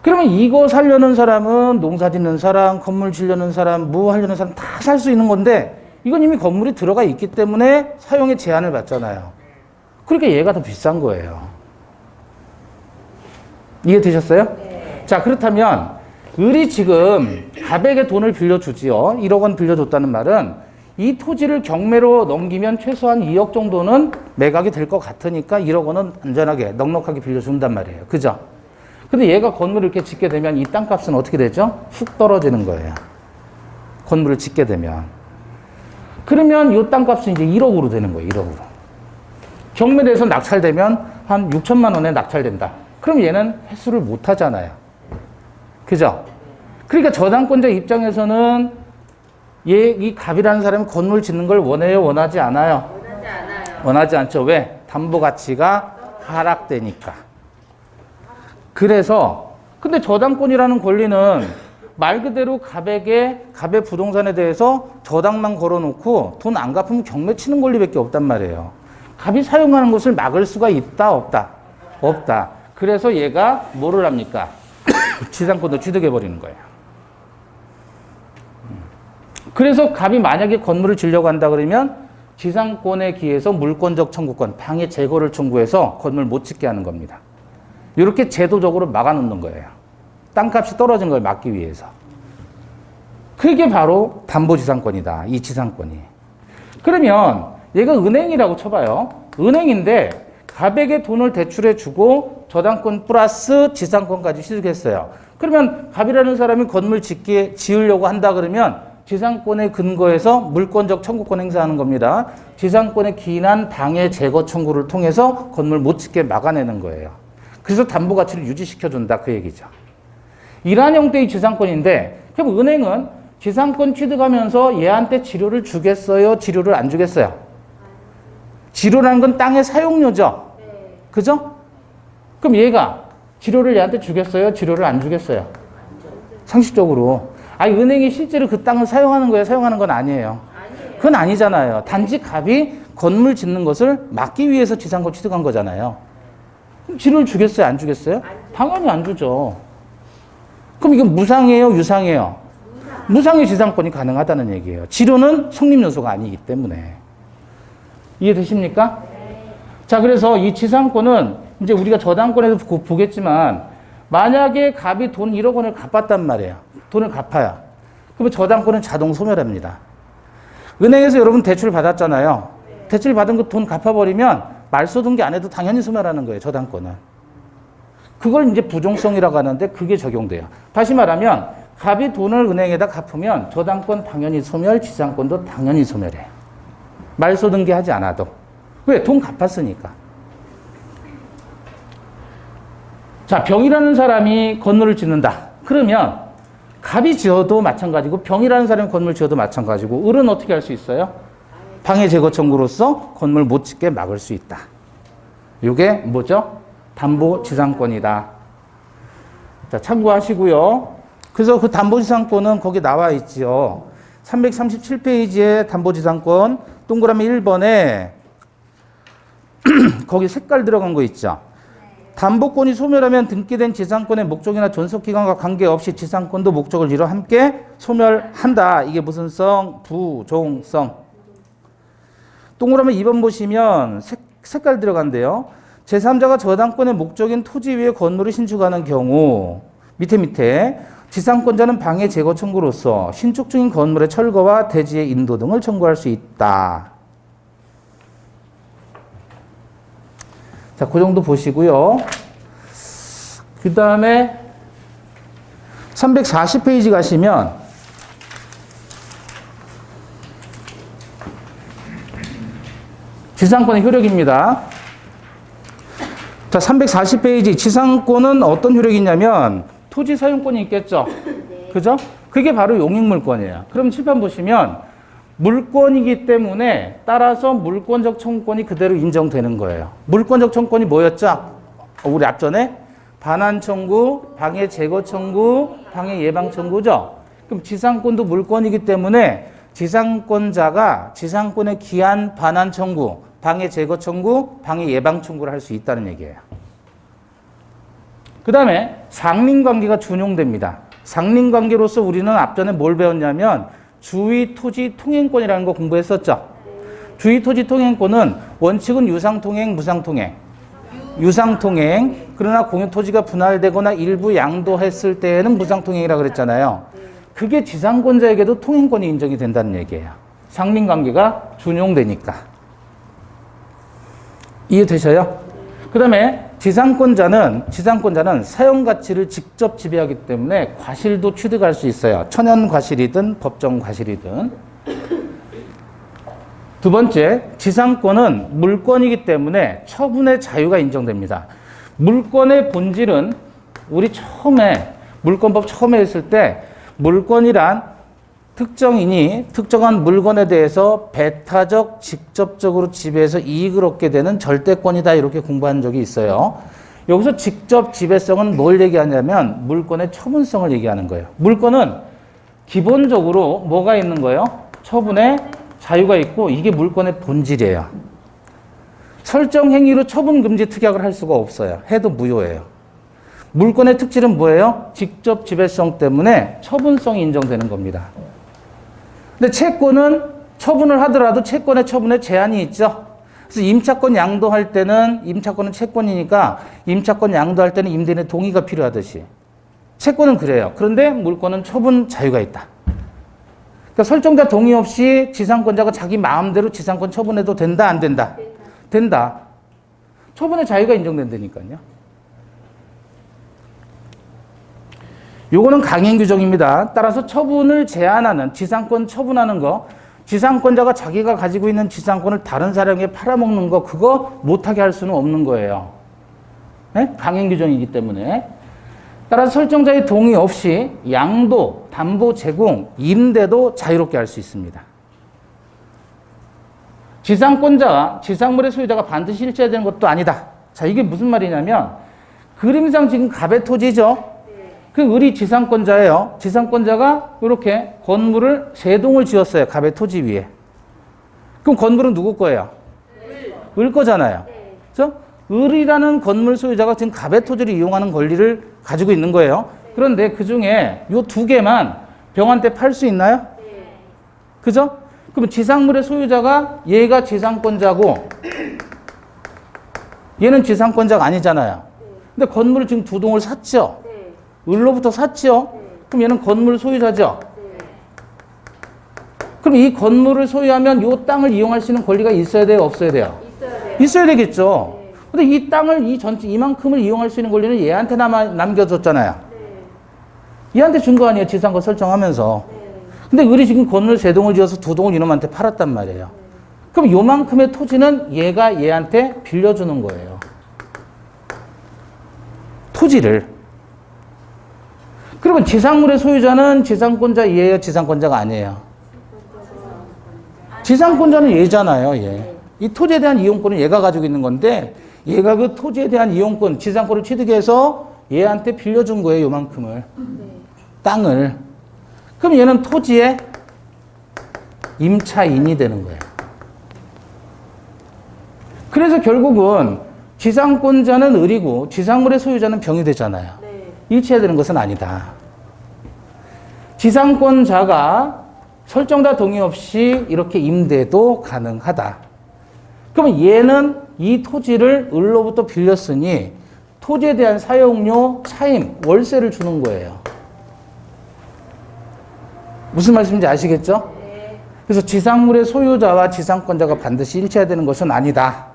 그러면 이거 살려는 사람은 농사 짓는 사람, 건물 지려는 사람, 뭐 하려는 사람 다 살 수 있는 건데 이건 이미 건물이 들어가 있기 때문에 사용에 제한을 받잖아요. 그러니까 얘가 더 비싼 거예요. 이해되셨어요? 네. 자, 그렇다면 을이 지금 갑에게 돈을 빌려주지요. 1억 원 빌려줬다는 말은 이 토지를 경매로 넘기면 최소한 2억 정도는 매각이 될 것 같으니까 1억 원은 안전하게 넉넉하게 빌려준단 말이에요. 그죠? 근데 얘가 건물을 이렇게 짓게 되면 이 땅값은 어떻게 되죠? 훅 떨어지는 거예요. 건물을 짓게 되면. 그러면 이 땅값은 이제 1억으로 되는 거예요. 1억으로. 경매대에서 낙찰되면 한 6천만 원에 낙찰된다. 그럼 얘는 회수를 못 하잖아요. 그죠? 그러니까 저당권자 입장에서는 이 갑이라는 사람이 건물 짓는 걸 원해요? 원하지 않아요? 원하지 않아요. 원하지 않죠. 왜? 담보 가치가 하락되니까. 그래서 근데 저당권이라는 권리는 말 그대로 갑의 부동산에 대해서 저당만 걸어놓고 돈 안 갚으면 경매 치는 권리밖에 없단 말이에요. 갑이 사용하는 것을 막을 수가 있다, 없다? 없다. 그래서 얘가 뭐를 합니까? 지상권도 취득해버리는 거예요. 그래서 갑이 만약에 건물을 지려고 한다 그러면 지상권에 기해서 물권적 청구권, 방해 제거를 청구해서 건물 못 짓게 하는 겁니다. 이렇게 제도적으로 막아놓는 거예요. 땅값이 떨어진 걸 막기 위해서. 그게 바로 담보지상권이다. 이 지상권이. 그러면 얘가 은행이라고 쳐봐요. 은행인데 갑에게 돈을 대출해주고 저당권 플러스 지상권까지 취득했어요. 그러면 갑이라는 사람이 건물 지으려고 한다 그러면 지상권의 근거에서 물권적 청구권 행사하는 겁니다. 지상권에 기인한 방해 제거 청구를 통해서 건물 못 짓게 막아내는 거예요. 그래서 담보 가치를 유지시켜준다 그 얘기죠. 이러한 형태의 지상권인데 그럼 은행은 지상권 취득하면서 얘한테 지료를 주겠어요? 지료를 안 주겠어요? 지료라는 건 땅의 사용료죠? 그죠? 그럼 얘가 지료를 얘한테 주겠어요? 지료를 안 주겠어요? 상식적으로. 아니, 은행이 실제로 그 땅을 사용하는 거예요? 사용하는 건 아니에요. 그건 아니잖아요. 단지 갑이 건물 짓는 것을 막기 위해서 지상권 취득한 거잖아요. 그럼 지료를 주겠어요? 안 주겠어요? 당연히 안 주죠. 그럼 이건 무상이에요? 유상이에요? 무상의 지상권이 가능하다는 얘기예요. 지료는 성립 요소가 아니기 때문에. 이해되십니까? 자, 그래서 이 지상권은 이제 우리가 저당권에서 보겠지만 만약에 갑이 돈 1억 원을 갚았단 말이에요. 돈을 갚아요. 그러면 저당권은 자동 소멸합니다. 은행에서 여러분 대출 받았잖아요. 대출 받은 거 돈 갚아버리면 말소등기 안 해도 당연히 소멸하는 거예요. 저당권은. 그걸 이제 부종성이라고 하는데 그게 적용돼요. 다시 말하면 갑이 돈을 은행에다 갚으면 저당권 당연히 소멸, 지상권도 당연히 소멸해요. 말소등기 하지 않아도. 왜? 돈 갚았으니까. 자, 병이라는 사람이 건물을 짓는다. 그러면 갑이 지어도 마찬가지고 병이라는 사람이 건물 지어도 마찬가지고 을은 어떻게 할 수 있어요? 방해 제거 청구로서 건물 못 짓게 막을 수 있다. 이게 뭐죠? 담보지상권이다. 자, 참고하시고요. 그래서 그 담보지상권은 거기 나와 있지요. 337페이지에 담보지상권 동그라미 1번에 거기 색깔 들어간 거 있죠. 담보권이 소멸하면 등기된 지상권의 목적이나 존속기간과 관계없이 지상권도 목적을 이뤄 함께 소멸한다. 이게 무슨 성? 부종성. 동그라미 2번 보시면 색깔 들어간대요. 제3자가 저당권의 목적인 토지 위에 건물을 신축하는 경우 밑에 지상권자는 방해 제거 청구로서 신축 중인 건물의 철거와 대지의 인도 등을 청구할 수 있다. 자, 그 정도 보시고요. 그 다음에 340페이지 가시면 지상권의 효력입니다. 자, 340페이지 지상권은 어떤 효력이 있냐면 토지 사용권이 있겠죠. 그죠? 그게 바로 용익물권이에요. 그럼 칠판 보시면 물권이기 때문에 따라서 물권적 청구권이 그대로 인정되는 거예요. 물권적 청구권이 뭐였죠? 우리 앞전에 반환 청구, 방해 제거 청구, 방해 예방 청구죠. 그럼 지상권도 물권이기 때문에 지상권자가 지상권에 기한 반환 청구, 방해 제거 청구, 방해 예방 청구를 할 수 있다는 얘기예요. 그 다음에 상린관계가 준용됩니다. 상린관계로서 우리는 앞전에 뭘 배웠냐면 주의 토지 통행권이라는 거 공부했었죠. 주의 토지 통행권은 원칙은 유상통행, 무상통행. 유상통행. 그러나 공유 토지가 분할되거나 일부 양도했을 때에는 무상통행이라고 그랬잖아요. 그게 지상권자에게도 통행권이 인정이 된다는 얘기예요. 상린관계가 준용되니까. 이해되셔요? 그 다음에 지상권자는 사용가치를 직접 지배하기 때문에 과실도 취득할 수 있어요. 천연과실이든 법정과실이든. 두 번째, 지상권은 물권이기 때문에 처분의 자유가 인정됩니다. 물권의 본질은 우리 처음에 물권법 처음에 했을 때 물권이란 특정인이 특정한 물건에 대해서 배타적, 직접적으로 지배해서 이익을 얻게 되는 절대권이다 이렇게 공부한 적이 있어요. 여기서 직접 지배성은 뭘 얘기하냐면 물권의 처분성을 얘기하는 거예요. 물권은 기본적으로 뭐가 있는 거예요? 처분의 자유가 있고 이게 물권의 본질이에요. 설정 행위로 처분 금지 특약을 할 수가 없어요. 해도 무효예요. 물권의 특질은 뭐예요? 직접 지배성 때문에 처분성이 인정되는 겁니다. 근데 채권은 처분을 하더라도 채권의 처분에 제한이 있죠. 그래서 임차권 양도할 때는 임차권은 채권이니까 임차권 양도할 때는 임대인의 동의가 필요하듯이 채권은 그래요. 그런데 물권은 처분 자유가 있다. 그러니까 설정자 동의 없이 지상권자가 자기 마음대로 지상권 처분해도 된다, 안 된다? 된다. 처분의 자유가 인정된다니까요. 요거는 강행 규정입니다. 따라서 처분을 제한하는 지상권 처분하는 거, 지상권자가 자기가 가지고 있는 지상권을 다른 사람에게 팔아먹는 거, 그거 못하게 할 수는 없는 거예요. 네? 강행 규정이기 때문에. 따라서 설정자의 동의 없이 양도, 담보 제공, 임대도 자유롭게 할 수 있습니다. 지상권자와 지상물의 소유자가 반드시 일치해야 되는 것도 아니다. 자, 이게 무슨 말이냐면 그림상 지금 갑의 토지죠. 그 을이 지상권자예요. 지상권자가 이렇게 건물을 3동을 지었어요. 갑의 토지 위에. 그럼 건물은 누구 거예요? 을 거잖아요. 그렇죠? 을이라는 건물 소유자가 지금 갑의 토지를 이용하는 권리를 가지고 있는 거예요. 그런데 그 중에 요 2개만 병한테 팔 수 있나요? 그죠? 그럼 지상물의 소유자가 얘가 지상권자고 얘는 지상권자가 아니잖아요. 근데 건물을 지금 2동을 샀죠? 을로부터 샀죠? 그럼 얘는 건물 소유자죠? 그럼 이 건물을 소유하면 이 땅을 이용할 수 있는 권리가 있어야 돼요? 없어야 돼요? 있어야 되겠죠? 근데 이 땅을 이만큼을 이용할 수 있는 권리는 얘한테 남겨줬잖아요. 얘한테 준 거 아니에요? 지상권 설정하면서. 근데 을이 지금 건물 3동을 지어서 2동을 이놈한테 팔았단 말이에요. 그럼 요만큼의 토지는 얘가 얘한테 빌려주는 거예요. 토지를. 그러면 지상물의 소유자는 지상권자예요? 지상권자가 아니에요? 지상권자는 얘잖아요. 얘. 이 토지에 대한 이용권은 얘가 가지고 있는 건데 얘가 그 토지에 대한 이용권, 지상권을 취득해서 얘한테 빌려준 거예요. 요만큼을. 땅을. 그럼 얘는 토지의 임차인이 되는 거예요. 그래서 결국은 지상권자는 을이고 지상물의 소유자는 병이 되잖아요. 일치해야 되는 것은 아니다. 지상권자가 설정자 동의 없이 이렇게 임대도 가능하다. 그러면 얘는 이 토지를 을로부터 빌렸으니 토지에 대한 사용료, 차임, 월세를 주는 거예요. 무슨 말씀인지 아시겠죠? 그래서 지상물의 소유자와 지상권자가 반드시 일치해야 되는 것은 아니다.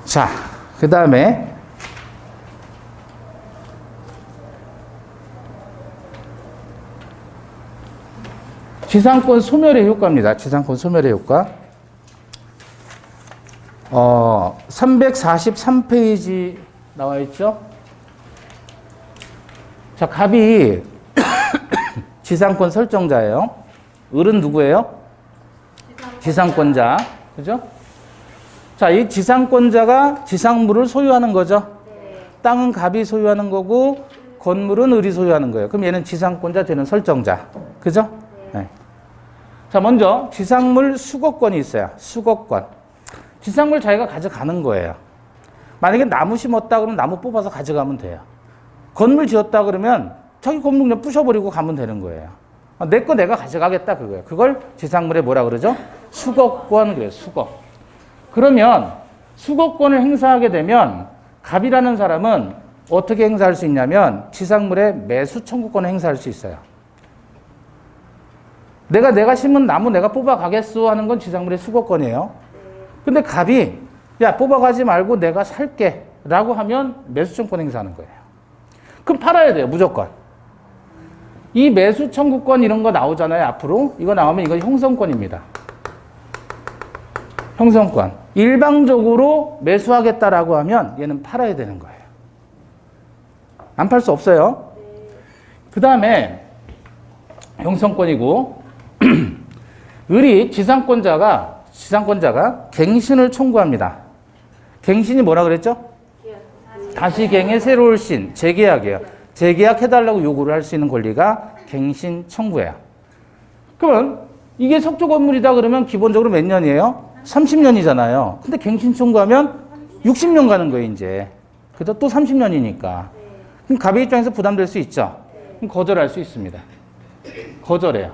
자, 그 다음에 지상권 소멸의 효과입니다. 지상권 소멸의 효과. 343페이지 나와 있죠? 자, 갑이 지상권 설정자예요. 을은 누구예요? 지상권자. 그죠? 자, 이 지상권자가 지상물을 소유하는 거죠. 땅은 갑이 소유하는 거고 건물은 을이 소유하는 거예요. 그럼 얘는 지상권자, 쟤는 설정자. 그죠? 네. 자, 먼저 지상물 수거권이 있어요. 수거권. 지상물 자기가 가져가는 거예요. 만약에 나무 심었다 그러면 나무 뽑아서 가져가면 돼요. 건물 지었다 그러면 자기 건물 그냥 부셔버리고 가면 되는 거예요. 내 거 내가 가져가겠다 그거예요. 그걸 지상물에 뭐라 그러죠? 수거권 그래요. 수거. 그러면 수거권을 행사하게 되면 갑이라는 사람은 어떻게 행사할 수 있냐면 지상물의 매수 청구권을 행사할 수 있어요. 내가 심은 나무 내가 뽑아가겠소 하는 건 지상물의 수거권이에요. 근데 갑이 야 뽑아가지 말고 내가 살게 라고 하면 매수청구권 행사하는 거예요. 그럼 팔아야 돼요. 무조건. 이 매수 청구권 이런 거 나오잖아요. 앞으로. 이거 나오면 이건 형성권입니다. 형성권. 일방적으로 매수하겠다라고 하면 얘는 팔아야 되는 거예요. 안 팔 수 없어요. 그 다음에 형성권이고 을이 지상권자가 갱신을 청구합니다. 갱신이 뭐라 그랬죠? 다시갱의 새로운 신, 재계약이에요. 재계약해달라고 요구를 할 수 있는 권리가 갱신 청구예요. 그러면 이게 석조 건물이다 그러면 기본적으로 몇 년이에요? 30년이잖아요. 근데 갱신 청구하면 60년 가는 거예요, 이제. 그래도 또 30년이니까. 그럼 갑의 입장에서 부담될 수 있죠? 그럼 거절할 수 있습니다. 거절해요.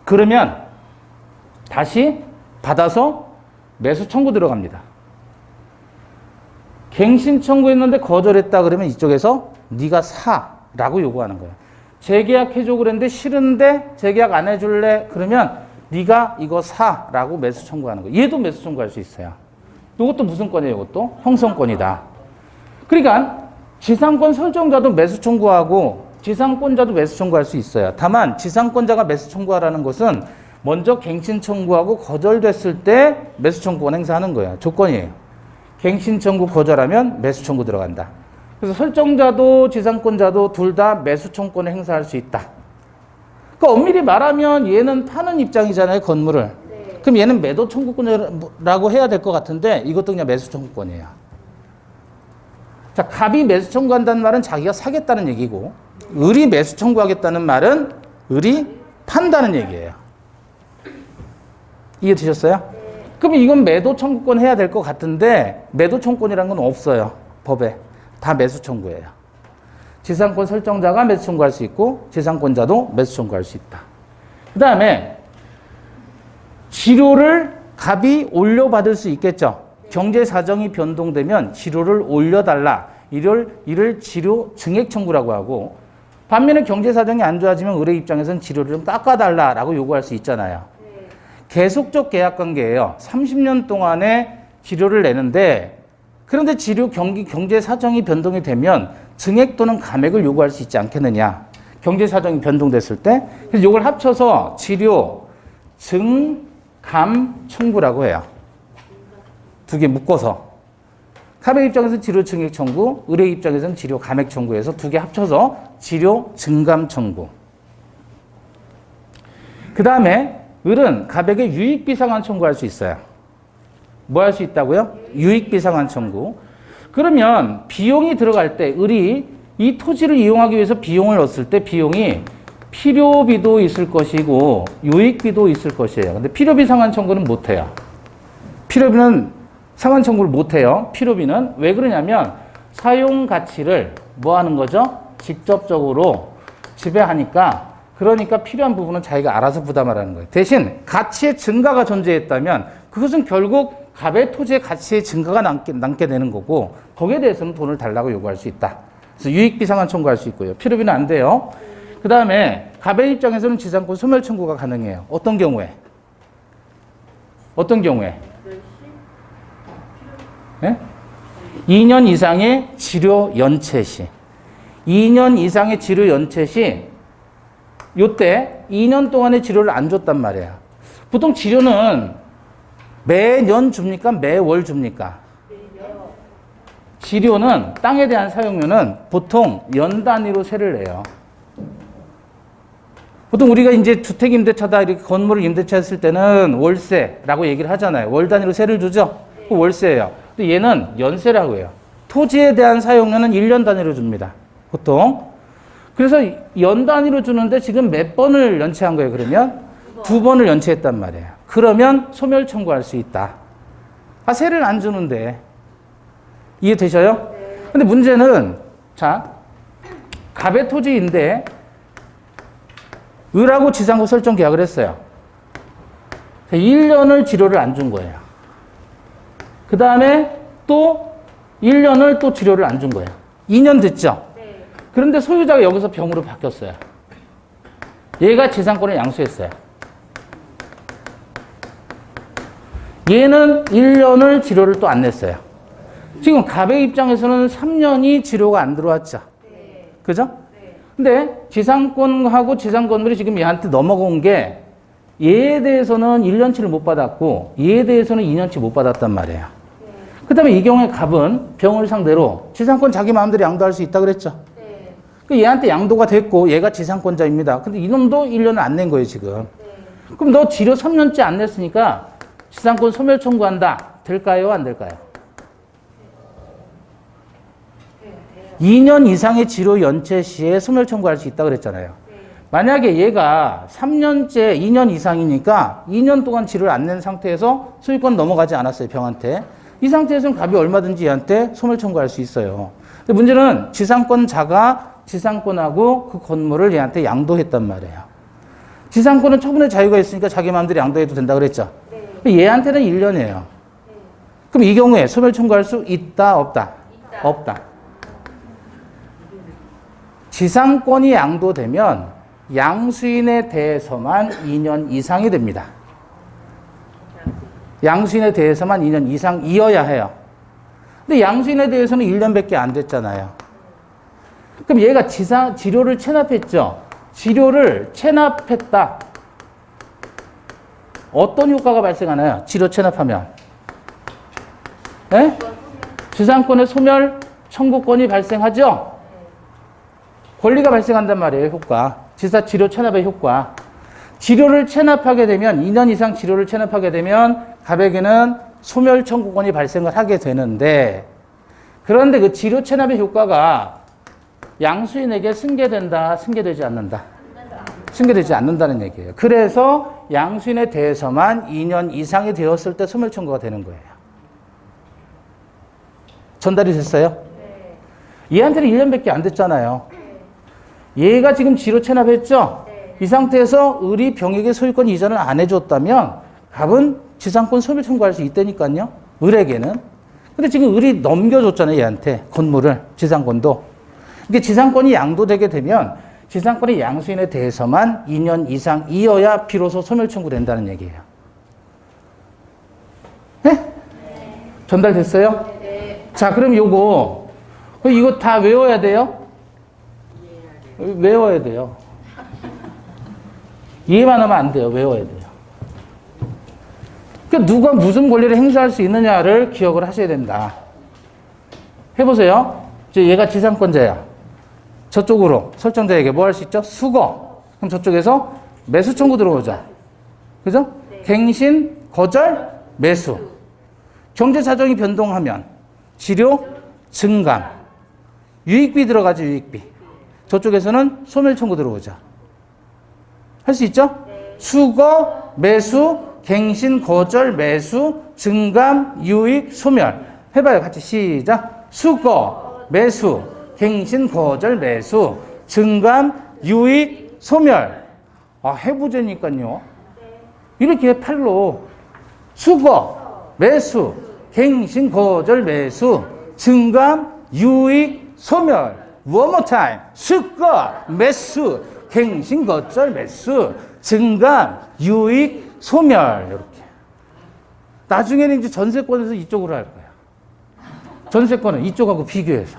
그러면 다시 받아서 매수 청구 들어갑니다. 갱신 청구했는데 거절했다 그러면 이쪽에서 네가 사라고 요구하는 거예요. 재계약해줘 그랬는데 싫은데 재계약 안 해줄래? 그러면 네가 이거 사라고 매수 청구하는 거예요. 얘도 매수 청구할 수 있어요. 이것도 무슨 건이에요? 이것도 형성권이다. 그러니까 지상권 설정자도 매수 청구하고 지상권자도 매수 청구할 수 있어요. 다만 지상권자가 매수 청구하라는 것은 먼저 갱신 청구하고 거절됐을 때 매수 청구권 행사하는 거예요. 조건이에요. 갱신 청구 거절하면 매수 청구 들어간다. 그래서 설정자도 지상권자도 둘 다 매수 청구권을 행사할 수 있다. 그러니까 엄밀히 말하면 얘는 파는 입장이잖아요, 건물을. 네. 그럼 얘는 매도 청구권이라고 해야 될 것 같은데 이것도 그냥 매수 청구권이에요. 자, 갑이 매수 청구한다는 말은 자기가 사겠다는 얘기고, 을이 매수 청구하겠다는 말은 을이 판다는 얘기예요. 이해되셨어요? 네. 그럼 이건 매도 청구권 해야 될 것 같은데 매도 청구권이라는 건 없어요, 법에. 다 매수 청구예요. 지상권 설정자가 매수 청구할 수 있고 지상권자도 매수 청구할 수 있다. 그 다음에 지료를 갑이 올려받을 수 있겠죠. 경제 사정이 변동되면 지료를 올려달라. 이를 지료 증액 청구라고 하고, 반면에 경제 사정이 안 좋아지면 을의 입장에서는 지료를 좀 깎아달라라고 요구할 수 있잖아요. 계속적 계약 관계예요. 30년 동안에 지료를 내는데, 그런데 지료 경제 사정이 변동이 되면 증액 또는 감액을 요구할 수 있지 않겠느냐. 경제 사정이 변동됐을 때. 그래서 이걸 합쳐서 지료 증 감 청구라고 해요. 두 개 묶어서. 갑의 입장에서는 지료 증액 청구, 을의 입장에서는 지료 감액 청구해서 두 개 합쳐서 지료 증감 청구. 그 다음에 을은 갑에게 유익비 상환 청구할 수 있어요. 뭐 할 수 있다고요? 유익비 상환 청구. 그러면 비용이 들어갈 때 을이 이 토지를 이용하기 위해서 비용을 넣었을 때 비용이 필요비도 있을 것이고 유익비도 있을 것이에요. 근데 필요비 상환 청구는 못 해요. 필요비는 상환 청구를 못 해요. 필요비는. 왜 그러냐면 사용 가치를 뭐 하는 거죠? 직접적으로 지배하니까, 그러니까 필요한 부분은 자기가 알아서 부담하라는 거예요. 대신 가치의 증가가 존재했다면 그것은 결국 갑의 토지의 가치의 증가가 남게 되는 거고, 거기에 대해서는 돈을 달라고 요구할 수 있다. 그래서 유익비 상환 청구할 수 있고요. 필요비는 안 돼요. 그 다음에 갑의 입장에서는 지상권 소멸 청구가 가능해요. 어떤 경우에? 어떤 경우에? 네? 2년 이상의 지료 연체 시. 2년 이상의 지료 연체 시, 요때 2년 동안의 지료를 안 줬단 말이에요. 보통 지료는 매년 줍니까? 매월 줍니까? 지료는 땅에 대한 사용료는 보통 연 단위로 세를 내요. 보통 우리가 이제 주택 임대차다 이렇게 건물을 임대차 했을 때는 월세라고 얘기를 하잖아요. 월 단위로 세를 주죠? 그 월세예요. 근데 얘는 연세라고 해요. 토지에 대한 사용료는 1년 단위로 줍니다. 보통. 그래서 연 단위로 주는데 지금 몇 번을 연체한 거예요, 그러면? 2번을 연체했단 말이에요. 그러면 소멸 청구할 수 있다. 아, 세를 안 주는데. 이해되셔요? 근데 문제는, 자, 갑의 토지인데, 을하고 지상권 설정 계약을 했어요. 1년을 지료를 안 준 거예요. 그 다음에 또 1년을 또 지료를 안 준 거예요. 2년 됐죠? 네. 그런데 소유자가 여기서 병으로 바뀌었어요. 얘가 지상권을 양수했어요. 얘는 1년을 지료를 또 안 냈어요. 지금 갑의 입장에서는 3년이 지료가 안 들어왔죠. 네. 그죠? 네. 근데 지상권하고 지상권물이 지금 얘한테 넘어온 게, 얘에 대해서는 1년치를 못 받았고 얘에 대해서는 2년치 못 받았단 말이에요. 네. 그 다음에 이 경우에 갑은 병을 상대로 지상권 자기 마음대로 양도할 수 있다 그랬죠. 네. 그 얘한테 양도가 됐고 얘가 지상권자입니다. 근데 이놈도 1년을 안 낸 거예요, 지금. 네. 그럼 너 지료 3년째 안 냈으니까 지상권 소멸 청구한다. 될까요? 안 될까요? 2년 이상의 지료 연체 시에 소멸 청구할 수 있다고 그랬잖아요. 만약에 얘가 3년째 2년 이상이니까 2년 동안 지료를 안 낸 상태에서 소유권 넘어가지 않았어요, 병한테. 이 상태에서는 갑이 얼마든지 얘한테 소멸 청구할 수 있어요. 근데 문제는 지상권자가 지상권하고 그 건물을 얘한테 양도했단 말이에요. 지상권은 처분의 자유가 있으니까 자기 마음대로 양도해도 된다 그랬죠. 네. 얘한테는 1년이에요. 네. 그럼 이 경우에 소멸 청구할 수 있다, 없다? 있다. 없다. 지상권이 양도되면 양수인에 대해서만 2년 이상이 됩니다. 양수인에 대해서만 2년 이상이어야 해요. 근데 양수인에 대해서는 1년밖에 안 됐잖아요. 그럼 얘가 지료를 체납했죠. 지료를 체납했다. 어떤 효과가 발생하나요? 지료 체납하면. 네? 지상권의 소멸 청구권이 발생하죠? 권리가 발생한단 말이에요, 효과. 지료 체납의 효과. 지료를 체납하게 되면, 2년 이상 지료를 체납하게 되면, 갑에게는 소멸 청구권이 발생을 하게 되는데, 그런데 그 지료 체납의 효과가 양수인에게 승계된다, 승계되지 않는다? 승계되지 않는다는 얘기예요. 그래서 양수인에 대해서만 2년 이상이 되었을 때 소멸 청구가 되는 거예요. 전달이 됐어요? 네. 얘한테는 1년밖에 안 됐잖아요. 네. 얘가 지금 지료 체납했죠? 네. 이 상태에서 을이 병에게 소유권 이전을 안 해줬다면 갑은 지상권 소멸 청구할 수 있다니까요. 을에게는. 근데 지금 을이 넘겨줬잖아요. 얘한테 건물을, 지상권도. 이게 지상권이 양도되게 되면 지상권의 양수인에 대해서만 2년 이상이어야 비로소 소멸 청구된다는 얘기예요. 네? 네. 전달됐어요? 네. 자, 그럼 이거 다 외워야 돼요? 외워야 돼요. 이해만 하면 안 돼요. 외워야 돼요. 그러니까 누가 무슨 권리를 행사할 수 있느냐를 기억을 하셔야 된다. 해보세요. 이제 얘가 지상권자야. 저쪽으로 설정자에게 뭐 할 수 있죠? 수거. 그럼 저쪽에서 매수 청구 들어오죠. 그죠? 네. 갱신, 거절, 매수. 경제 사정이 변동하면 지료, 증감. 유익비 들어가죠, 유익비. 저쪽에서는 소멸 청구 들어오죠. 할 수 있죠? 네. 수거, 매수, 갱신, 거절, 매수, 증감, 유익, 소멸. 해봐요. 같이 시작. 수거, 매수, 갱신, 거절, 매수, 증감, 유익, 소멸. 아, 해보자니까요. 이렇게 팔로 수거, 매수, 갱신, 거절, 매수, 증감, 유익, 소멸. One more time. 수거, 매수, 갱신, 거절, 매수, 증감, 유익, 소멸. 이렇게. 나중에는 이제 전세권에서 이쪽으로 할 거야. 전세권은 이쪽하고 비교해서.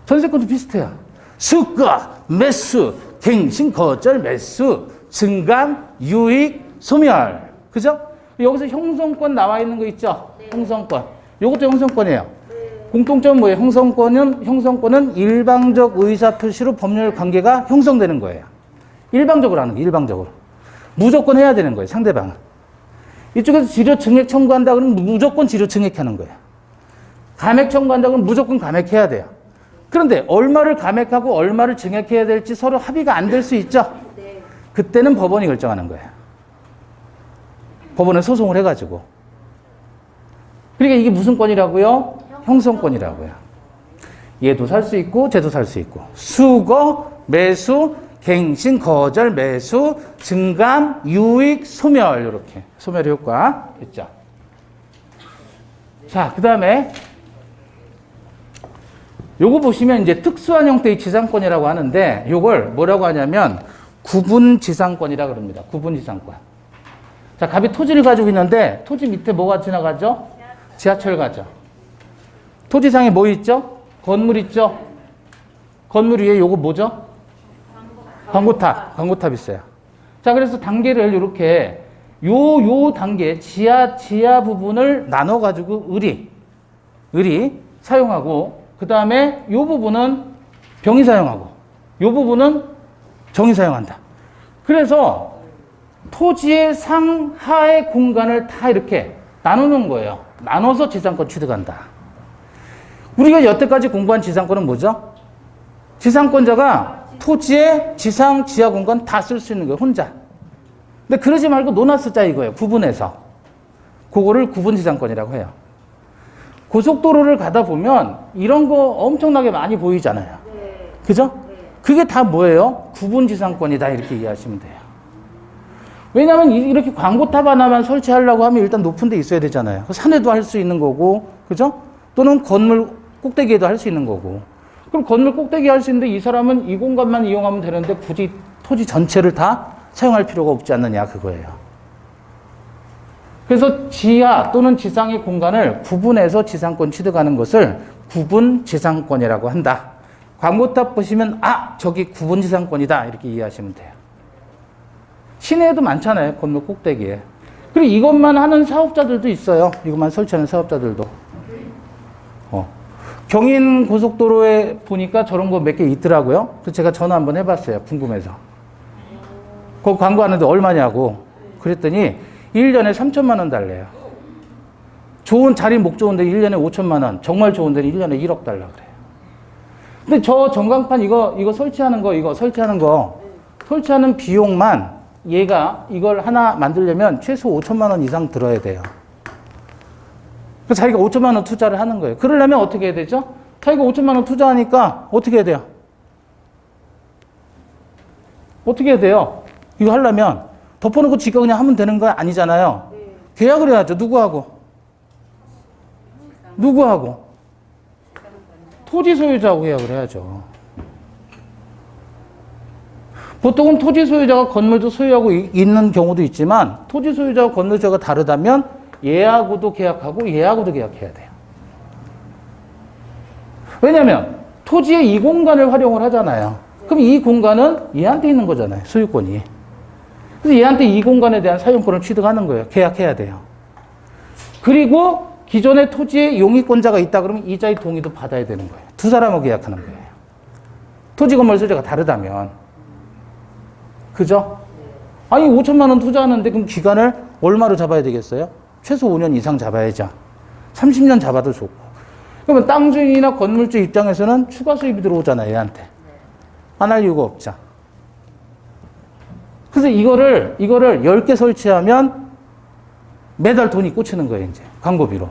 전세권도 비슷해요. 수거, 매수, 갱신, 거절, 매수, 증감, 유익, 소멸. 그죠? 여기서 형성권 나와 있는 거 있죠? 네. 형성권. 이것도 형성권이에요. 네. 공통점은 뭐예요? 형성권은 일방적 의사 표시로 법률 관계가 형성되는 거예요. 일방적으로 하는 거예요. 일방적으로. 무조건 해야 되는 거예요. 상대방은. 이쪽에서 지료 증액 청구한다 그러면 무조건 지료 증액하는 거예요. 감액 청구한다 그러면 무조건 감액해야 돼요. 그런데 얼마를 감액하고 얼마를 증액해야 될지 서로 합의가 안 될 수 있죠? 네. 그때는 법원이 결정하는 거예요. 법원에 소송을 해가지고. 그러니까 이게 무슨 권이라고요? 형성권이라고요. 얘도 살 수 있고 쟤도 살 수 있고. 수거, 매수, 갱신, 거절, 매수, 증감, 유익, 소멸. 이렇게 소멸 효과 있죠. 자, 그 다음에 요거 보시면 이제 특수한 형태의 지상권이라고 하는데 요걸 뭐라고 하냐면 구분 지상권이라 그럽니다. 구분 지상권. 자, 갑이 토지를 가지고 있는데 토지 밑에 뭐가 지나가죠? 지하철 가죠. 토지상에 뭐 있죠? 건물 있죠? 건물 위에 요거 뭐죠? 광고탑. 광고탑 있어요. 자, 그래서 단계를 이렇게 요 단계 지하 부분을 나눠 가지고 을이 사용하고 그 다음에 이 부분은 병이 사용하고 이 부분은 정이 사용한다. 그래서 토지의 상하의 공간을 다 이렇게 나누는 거예요. 나눠서 지상권 취득한다. 우리가 여태까지 공부한 지상권은 뭐죠? 지상권자가 토지의 지상, 지하 공간 다 쓸 수 있는 거예요. 혼자. 근데 그러지 말고 논아 쓰자 이거예요. 구분해서. 그거를 구분 지상권이라고 해요. 고속도로를 가다 보면 이런 거 엄청나게 많이 보이잖아요. 그죠? 그게 다 뭐예요? 구분지상권이다 이렇게 이해하시면 돼요. 왜냐하면 이렇게 광고탑 하나만 설치하려고 하면 일단 높은 데 있어야 되잖아요. 산에도 할 수 있는 거고, 그죠? 또는 건물 꼭대기에도 할 수 있는 거고. 그럼 건물 꼭대기 할 수 있는데 이 사람은 이 공간만 이용하면 되는데 굳이 토지 전체를 다 사용할 필요가 없지 않느냐 그거예요. 그래서 지하 또는 지상의 공간을 구분해서 지상권 취득하는 것을 구분지상권이라고 한다. 광고탑 보시면 저기 구분지상권이다 이렇게 이해하시면 돼요. 시내에도 많잖아요. 건물 꼭대기에. 그리고 이것만 하는 사업자들도 있어요. 이것만 설치하는 사업자들도. 경인 고속도로에 보니까 저런 거 몇 개 있더라고요. 그래서 제가 전화 한번 해봤어요. 궁금해서. 거기 광고하는데 얼마냐고. 그랬더니 1년에 3천만 원 달래요. 좋은 자리 목 좋은데 1년에 5천만 원. 정말 좋은 데는 1년에 1억 달라 그래요. 근데 저 전광판 이거 설치하는 비용만 얘가 이걸 하나 만들려면 최소 5천만 원 이상 들어야 돼요. 그래서 자기가 5천만 원 투자를 하는 거예요. 그러려면 어떻게 해야 되죠? 자기가 5천만 원 투자하니까 어떻게 해야 돼요? 어떻게 해야 돼요? 이거 하려면 덮어놓고 지가 그냥 하면 되는 거 아니잖아요. 계약을 해야죠. 누구하고? 토지 소유자하고 계약을 해야죠. 보통은 토지 소유자가 건물도 소유하고 있는 경우도 있지만 토지 소유자와 건물 소유자가 다르다면 얘하고도 계약하고 얘하고도 계약해야 돼요. 왜냐하면 토지의 이 공간을 활용을 하잖아요. 그럼 이 공간은 얘한테 있는 거잖아요. 소유권이. 그래서 얘한테 이 공간에 대한 사용권을 취득하는 거예요. 계약해야 돼요. 그리고 기존의 토지에 용의권자가 있다 그러면 이자의 동의도 받아야 되는 거예요. 두 사람하고 계약하는 거예요. 토지 건물 소유자가 다르다면. 그죠? 아니 5천만 원 투자하는데 그럼 기간을 얼마로 잡아야 되겠어요? 최소 5년 이상 잡아야죠. 30년 잡아도 좋고. 그러면 땅 주인이나 건물주 입장에서는 추가 수입이 들어오잖아요, 얘한테. 안 할 이유가 없죠. 그래서 이거를 10개 설치하면 매달 돈이 꽂히는 거예요, 이제. 광고비로.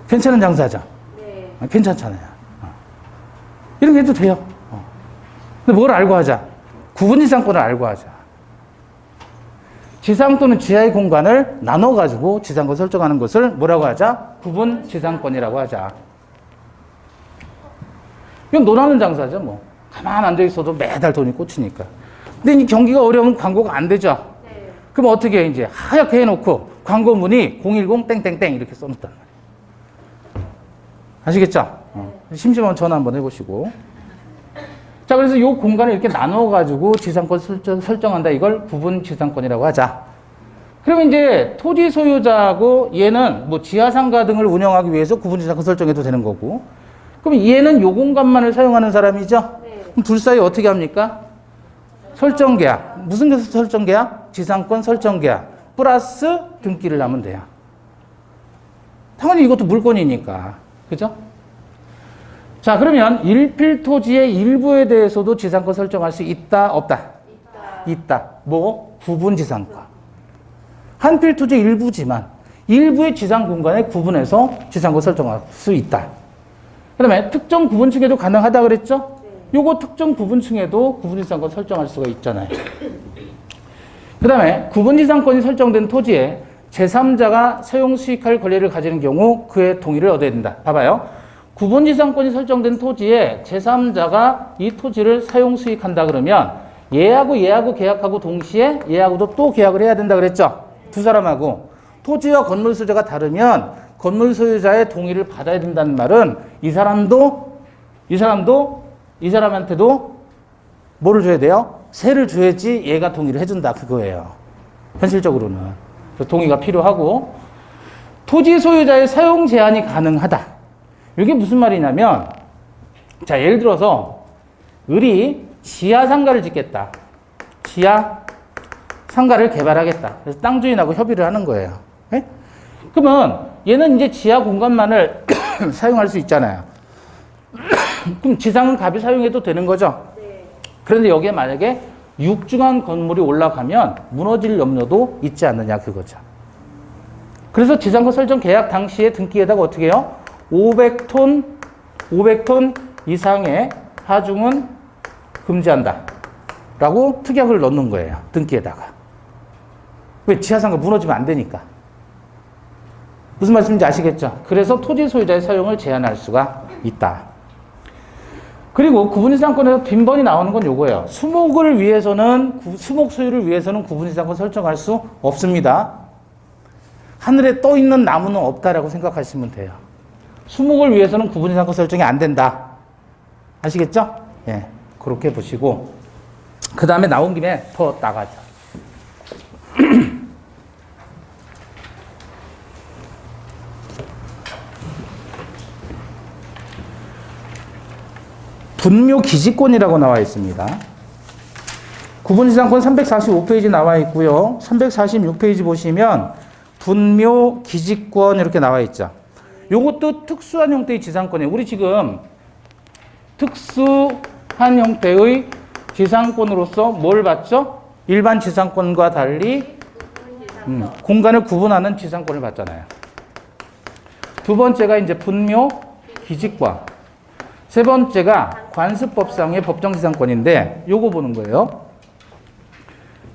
괜찮은 장사죠? 네. 괜찮잖아요. 이런 게 해도 돼요. 근데 뭘 알고 하자? 구분지상권을 알고 하자. 지상 또는 지하의 공간을 나눠가지고 지상권 설정하는 것을 뭐라고 하자? 구분지상권이라고 하자. 이건 논하는 장사죠, 뭐. 가만 앉아있어도 매달 돈이 꽂히니까. 근데 이 경기가 어려우면 광고가 안 되죠? 네. 그럼 어떻게 해, 이제? 하얗게 해놓고 광고 문의 010 땡땡땡 이렇게 써놓단 말이에요. 아시겠죠? 심심하면 전화 한번 해보시고. 자, 그래서 이 공간을 이렇게 나눠가지고 지상권 설정한다. 이걸 구분지상권이라고 하자. 그러면 이제 토지 소유자하고 얘는 뭐 지하상가 등을 운영하기 위해서 구분지상권 설정해도 되는 거고. 그럼 얘는 요 공간만을 사용하는 사람이죠? 네. 그럼 둘 사이 어떻게 합니까? 설정계약. 무슨 설정계약? 지상권 설정계약. 플러스 등기를 하면 돼요. 당연히 이것도 물건이니까. 그죠? 자, 그러면 일필토지의 일부에 대해서도 지상권 설정할 수 있다, 없다? 있다. 뭐? 구분지상권. 한필토지 일부지만 일부의 지상 공간에 구분해서 지상권 설정할 수 있다. 그 다음에 특정 구분층에도 가능하다 그랬죠? 요거 특정 구분층에도 구분지상권 설정할 수가 있잖아요. 그 다음에 구분지상권이 설정된 토지에 제3자가 사용 수익할 권리를 가지는 경우 그의 동의를 얻어야 된다. 봐봐요. 구분지상권이 설정된 토지에 제3자가 이 토지를 사용 수익한다 그러면 얘하고 계약하고 동시에 얘하고도 또 계약을 해야 된다 그랬죠? 두 사람하고. 토지와 건물 소유자가 다르면 건물 소유자의 동의를 받아야 된다는 말은 이 사람한테도 뭐를 줘야 돼요? 세를 줘야지 얘가 동의를 해준다 그거예요. 현실적으로는. 동의가 필요하고. 토지 소유자의 사용 제한이 가능하다. 이게 무슨 말이냐면, 자, 예를 들어서 을이 지하 상가를 짓겠다. 지하 상가를 개발하겠다. 그래서 땅 주인하고 협의를 하는 거예요. 네? 그러면 얘는 이제 지하 공간만을 사용할 수 있잖아요. 그럼 지상은 갑이 사용해도 되는 거죠? 네. 그런데 여기에 만약에 육중한 건물이 올라가면 무너질 염려도 있지 않느냐 그거죠. 그래서 지상권 설정 계약 당시에 등기에다가 어떻게 해요? 500톤 이상의 하중은 금지한다. 라고 특약을 넣는 거예요. 등기에다가. 왜? 지하상가 무너지면 안 되니까. 무슨 말씀인지 아시겠죠? 그래서 토지 소유자의 사용을 제한할 수가 있다. 그리고 구분이상권에서 빈번히 나오는 건 요거예요. 수목을 위해서는, 수목 소유를 위해서는 구분이상권 설정할 수 없습니다. 하늘에 떠 있는 나무는 없다라고 생각하시면 돼요. 수목을 위해서는 구분이상권 설정이 안 된다. 아시겠죠? 예. 그렇게 보시고. 그 다음에 나온 김에 더 나가자. 분묘 기지권이라고 나와 있습니다. 구분지상권 345페이지 나와 있고요. 346페이지 보시면 분묘 기지권 이렇게 나와 있죠. 요것도 특수한 형태의 지상권이에요. 우리 지금 특수한 형태의 지상권으로서 뭘 받죠? 일반 지상권과 달리 공간을 구분하는 지상권을 받잖아요. 두 번째가 이제 분묘 기지권. 세 번째가 관습법상의 법정지상권인데 요거 보는 거예요.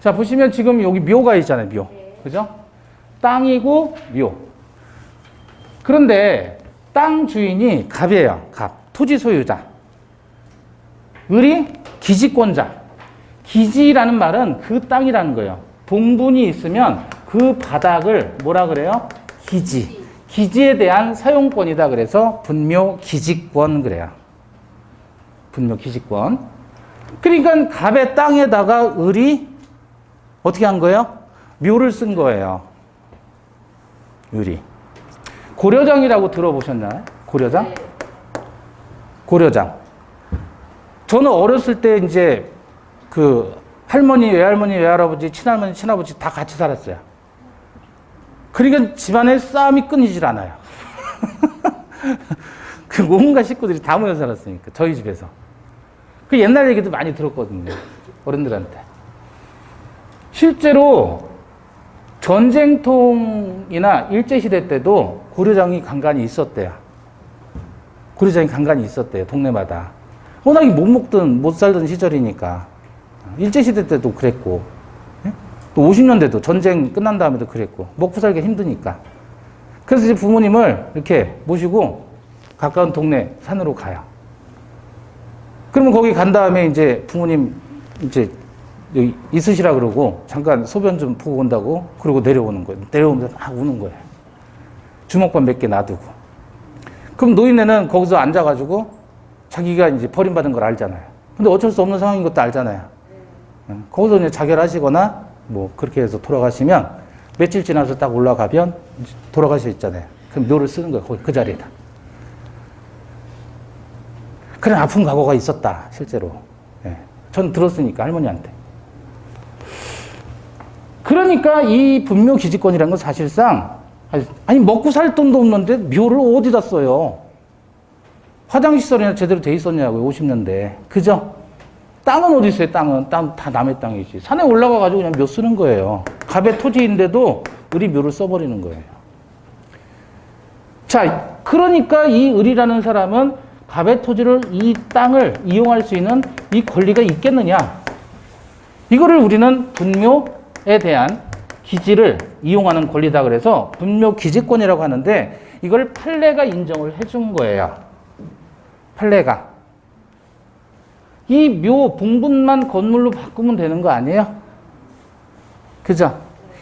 자, 보시면 지금 여기 묘가 있잖아요. 묘. 그죠? 땅이고 묘. 그런데 땅 주인이 갑이에요. 갑. 토지 소유자. 을이 기지권자. 기지라는 말은 그 땅이라는 거예요. 동분이 있으면 그 바닥을 뭐라 그래요? 기지. 기지에 대한 사용권이다. 그래서 분묘 기지권 그래요. 분묘 기지권. 그러니까 갑의 땅에다가 을이 어떻게 한 거예요? 묘를 쓴 거예요. 을이. 고려장이라고 들어보셨나요? 고려장? 고려장. 저는 어렸을 때 이제 그 할머니, 외할머니, 외할아버지, 친할머니, 친아버지 다 같이 살았어요. 그러니까 집안에 싸움이 끊이질 않아요. 그 온갖 식구들이 다 모여 살았으니까 저희 집에서. 그 옛날 얘기도 많이 들었거든요. 어른들한테. 실제로 전쟁통이나 일제시대 때도 고려장이 간간히 있었대요. 고려장이 간간히 있었대요. 동네마다. 워낙에 못 먹든 못 살던 시절이니까. 일제시대 때도 그랬고, 또 50년대도 전쟁 끝난 다음에도 그랬고, 먹고 살기 힘드니까. 그래서 이제 부모님을 이렇게 모시고 가까운 동네 산으로 가요. 그러면 거기 간 다음에 이제 부모님 이제 여기 있으시라 그러고 잠깐 소변 좀 보고 온다고 그러고 내려오는 거예요. 내려오면서 막 우는 거예요. 주먹밥 몇 개 놔두고. 그럼 노인네는 거기서 앉아가지고 자기가 이제 버림받은 걸 알잖아요. 근데 어쩔 수 없는 상황인 것도 알잖아요. 거기서 이제 자결하시거나 뭐 그렇게 해서 돌아가시면 며칠 지나서 딱 올라가면 돌아가셔 있잖아요. 그럼 묘를 쓰는 거예요. 거기 그 자리에다. 그런 아픈 과거가 있었다. 실제로. 예. 전 들었으니까 할머니한테. 그러니까 이 분묘 기지권이라는 건 사실상 아니 먹고 살 돈도 없는데 묘를 어디다 써요? 화장시설이나 제대로 돼 있었냐고요. 50년대. 그죠? 땅은 어디 있어요? 땅은. 땅 다 남의 땅이지. 산에 올라가가지고 그냥 묘 쓰는 거예요. 갑의 토지인데도 을이 묘를 써버리는 거예요. 자, 그러니까 이 을이라는 사람은 갑의 토지를 이 땅을 이용할 수 있는 이 권리가 있겠느냐? 이거를 우리는 분묘에 대한 기지를 이용하는 권리다 그래서 분묘 기지권이라고 하는데 이걸 판례가 인정을 해준 거예요. 판례가. 이 묘 봉분만 건물로 바꾸면 되는 거 아니에요? 그죠?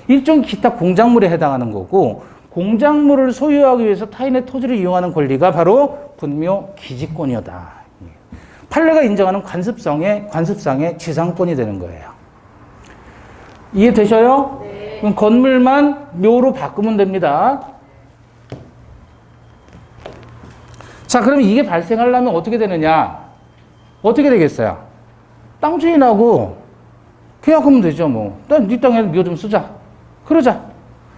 일종 기타 공작물에 해당하는 거고 공작물을 소유하기 위해서 타인의 토지를 이용하는 권리가 바로 분묘 기지권이다. 판례가 인정하는 관습상의 지상권이 되는 거예요. 이해되셔요? 네. 그럼 건물만 묘로 바꾸면 됩니다. 자, 그럼 이게 발생하려면 어떻게 되느냐? 어떻게 되겠어요? 땅 주인하고 계약하면 되죠, 뭐. 네 땅에 묘 좀 쓰자. 그러자.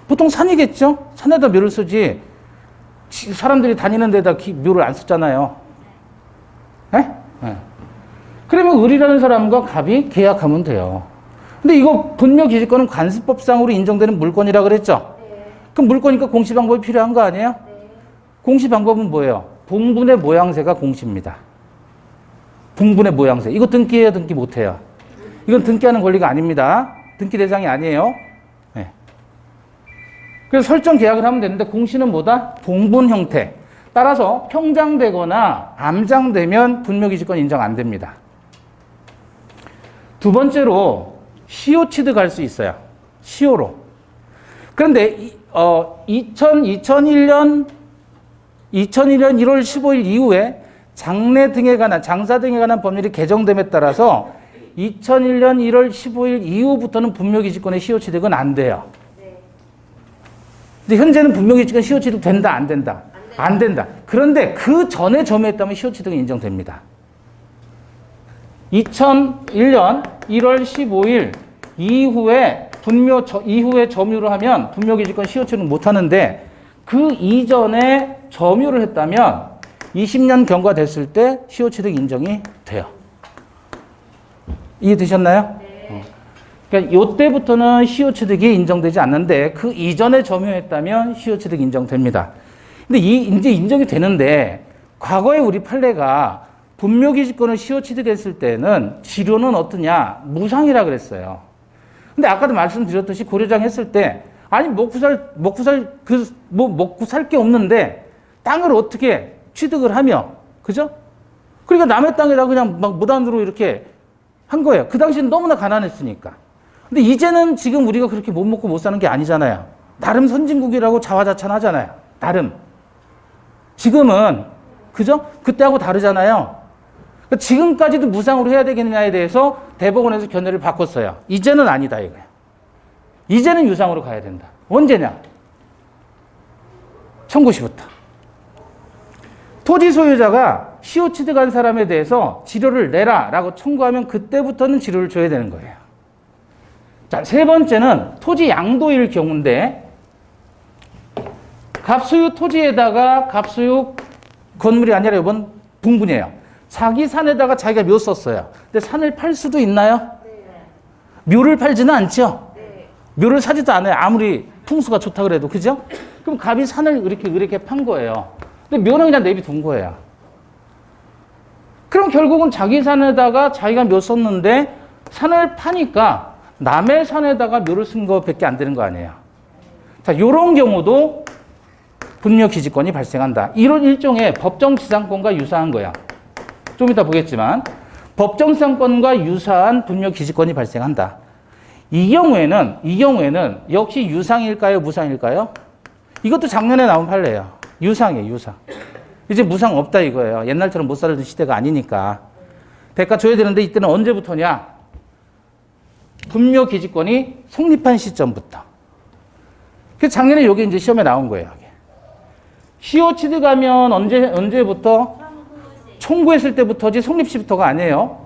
보통 산이겠죠? 산에다 묘를 쓰지. 사람들이 다니는 데다 묘를 안 쓰잖아요. 네? 네. 그러면 을이라는 사람과 갑이 계약하면 돼요. 근데 이거 분묘 기지권은 관습법상으로 인정되는 물건이라 그랬죠? 그럼 물거니까 공시 방법이 필요한 거 아니에요? 공시 방법은 뭐예요? 봉분의 모양새가 공시입니다. 봉분의 모양새. 이거 등기해요, 등기 못해요? 이건 등기하는 권리가 아닙니다. 등기 대상이 아니에요. 네. 그래서 설정 계약을 하면 되는데 공시는 뭐다? 봉분 형태. 따라서 평장되거나 암장되면 분묘기지권 인정 안 됩니다. 두 번째로 시효 취득할 수 있어요. 시효로. 그런데 2001년 1월 15일 이후에 장례 등에 관한 장사 등에 관한 법률이 개정됨에 따라서 2001년 1월 15일 이후부터는 분묘기지권의 시효 취득은 안 돼요. 근데 현재는 분묘기지권 시효 취득 된다, 안 된다? 안 된다. 그런데 그 전에 점유했다면 시효 취득은 인정됩니다. 2001년 1월 15일 이후에 이후에 점유를 하면 분묘기지권 시효 취득 못 하는데 그 이전에 점유를 했다면 20년 경과됐을 때 시효 취득 인정이 돼요. 이해되셨나요? 네. 그러니까 이때부터는 시효 취득이 인정되지 않는데 그 이전에 점유했다면 시효 취득 인정됩니다. 근데 이제 인정이 되는데 과거에 우리 판례가 분묘기지권을 시효 취득했을 때는 지료는 어떠냐? 무상이라 그랬어요. 근데 아까도 말씀드렸듯이 고려장 했을 때 아니 먹고 살 게 없는데 땅을 어떻게 취득을 하며 그죠? 그러니까 남의 땅에다 그냥 막 무단으로 이렇게 한 거예요. 그 당시엔 너무나 가난했으니까. 근데 이제는 지금 우리가 그렇게 못 먹고 못 사는 게 아니잖아요. 나름 선진국이라고 자화자찬하잖아요. 나름. 지금은 그죠? 그때하고 다르잖아요. 그러니까 지금까지도 무상으로 해야 되겠느냐에 대해서 대법원에서 견해를 바꿨어요. 이제는 아니다 이거야. 이제는 유상으로 가야 된다. 언제냐? 청구시부터. 토지 소유자가 시효 취득한 사람에 대해서 지료를 내라라고 청구하면 그때부터는 지료를 줘야 되는 거예요. 자, 세 번째는 토지 양도일 경우인데 갑소유 토지에다가 갑소유 건물이 아니라 이번 분분이에요. 자기 산에다가 자기가 묘 썼어요. 근데 산을 팔 수도 있나요? 네. 묘를 팔지는 않죠? 네. 묘를 사지도 않아요. 아무리 풍수가 좋다 그래도. 그죠? 그럼 갑이 산을 이렇게 판 거예요. 근데 묘는 그냥 내비둔 거예요. 그럼 결국은 자기 산에다가 자기가 묘 썼는데 산을 파니까 남의 산에다가 묘를 쓴 거밖에 안 되는 거 아니에요. 자, 요런 경우도 분묘기지권이 발생한다. 이런 일종의 법정지상권과 유사한 거야. 좀 이따 보겠지만 법정지상권과 유사한 분묘기지권이 발생한다. 이 경우에는 역시 유상일까요? 무상일까요? 이것도 작년에 나온 판례예요. 유상이에요. 유상. 이제 무상 없다 이거예요. 옛날처럼 못 살던 시대가 아니니까. 대가 줘야 되는데 이때는 언제부터냐? 분묘기지권이 성립한 시점부터. 그래서 작년에 여기 이제 시험에 나온 거예요. 시효 취득하면 언제부터? 청구했을 때부터지 성립시부터가 아니에요.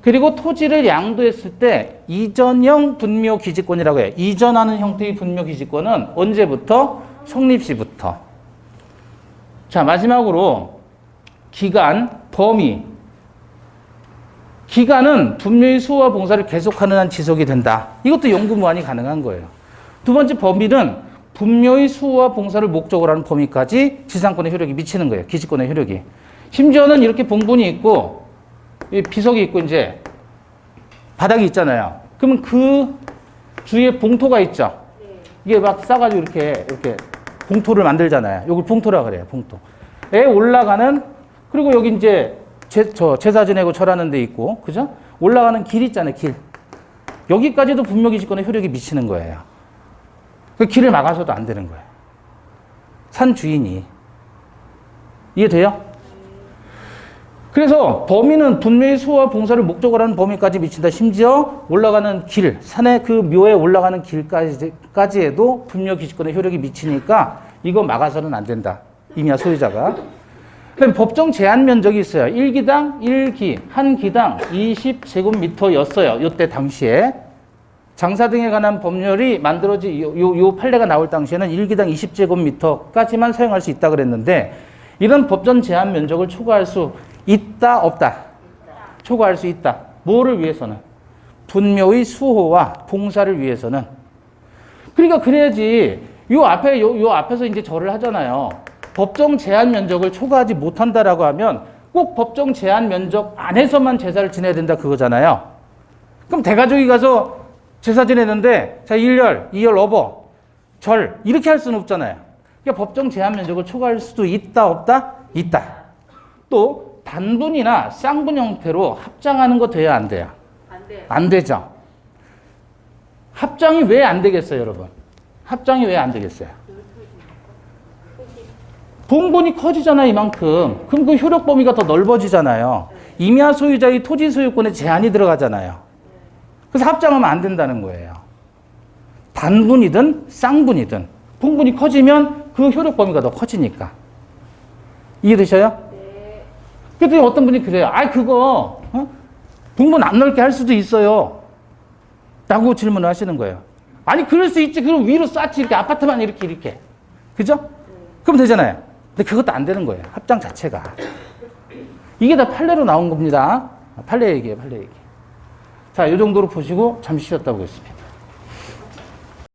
그리고 토지를 양도했을 때 이전형 분묘기지권이라고 해요. 이전하는 형태의 분묘기지권은 언제부터? 성립시부터. 자, 마지막으로 기간, 범위. 기간은 분묘의 수호와 봉사를 계속하는 한 지속이 된다. 이것도 영구무한이 가능한 거예요. 두 번째 범위는 분묘의 수호와 봉사를 목적으로 하는 범위까지 지상권의 효력이 미치는 거예요. 기지권의 효력이. 심지어는 이렇게 봉분이 있고 비석이 있고 이제 바닥이 있잖아요. 그러면 그 주위에 봉토가 있죠. 이게 막 싸가지고 이렇게 봉토를 만들잖아요. 이걸 봉토라 그래요. 봉토에 올라가는 그리고 여기 이제 제사 지내고 절하는 데 있고 그죠? 올라가는 길 있잖아요. 길. 여기까지도 분묘기지권의 효력이 미치는 거예요. 그 길을 막아서도 안 되는 거예요. 산 주인이. 이해돼요? 그래서 범위는 분묘의 수호와 봉사를 목적으로 하는 범위까지 미친다. 심지어 올라가는 길, 산의 그 묘에 올라가는 길까지 해도 분묘기지권의 효력이 미치니까 이거 막아서는 안 된다. 임야 소유자가. 그럼 법정 제한 면적이 있어요. 1기당 1기, 한 기당 20제곱미터였어요. 이때 당시에. 장사 등에 관한 법률이 만들어진 요 판례가 나올 당시에는 1기당 20제곱미터까지만 사용할 수 있다 그랬는데 이런 법정 제한 면적을 초과할 수 있다, 없다? 초과할 수 있다. 뭐를 위해서는? 분묘의 수호와 봉사를 위해서는. 그러니까 그래야지 요 앞에서 이제 절을 하잖아요. 법정 제한 면적을 초과하지 못한다라고 하면 꼭 법정 제한 면적 안에서만 제사를 지내야 된다 그거잖아요. 그럼 대가족이 가서 제사 지내는데 자 1열, 2열 어버, 절 이렇게 할 수는 없잖아요. 그러니까 법정 제한 면적을 초과할 수도 있다 없다? 있다. 또 단분이나 쌍분 형태로 합장하는 거 돼야 안 돼요? 안 돼요. 안 되죠. 합장이 왜 안 되겠어요, 여러분? 합장이 왜 안 되겠어요? 분분이 커지잖아요, 이만큼. 그럼 그 효력 범위가 더 넓어지잖아요. 임야 소유자의 토지 소유권에 제한이 들어가잖아요. 그래서 합장하면 안 된다는 거예요. 단분이든 쌍분이든 분분이 커지면 그 효력 범위가 더 커지니까. 이해되셔요? 네. 그랬더니 어떤 분이 그래요. 그거 분분 안 넓게 할 수도 있어요. 라고 질문을 하시는 거예요. 아니 그럴 수 있지. 그럼 위로 쌓지 이렇게 아파트만 이렇게. 그죠? 그럼 되잖아요. 근데 그것도 안 되는 거예요. 합장 자체가. 이게 다 판례로 나온 겁니다. 판례 얘기예요. 판례 얘기. 자, 이 정도로 보시고 잠시 쉬었다 보겠습니다.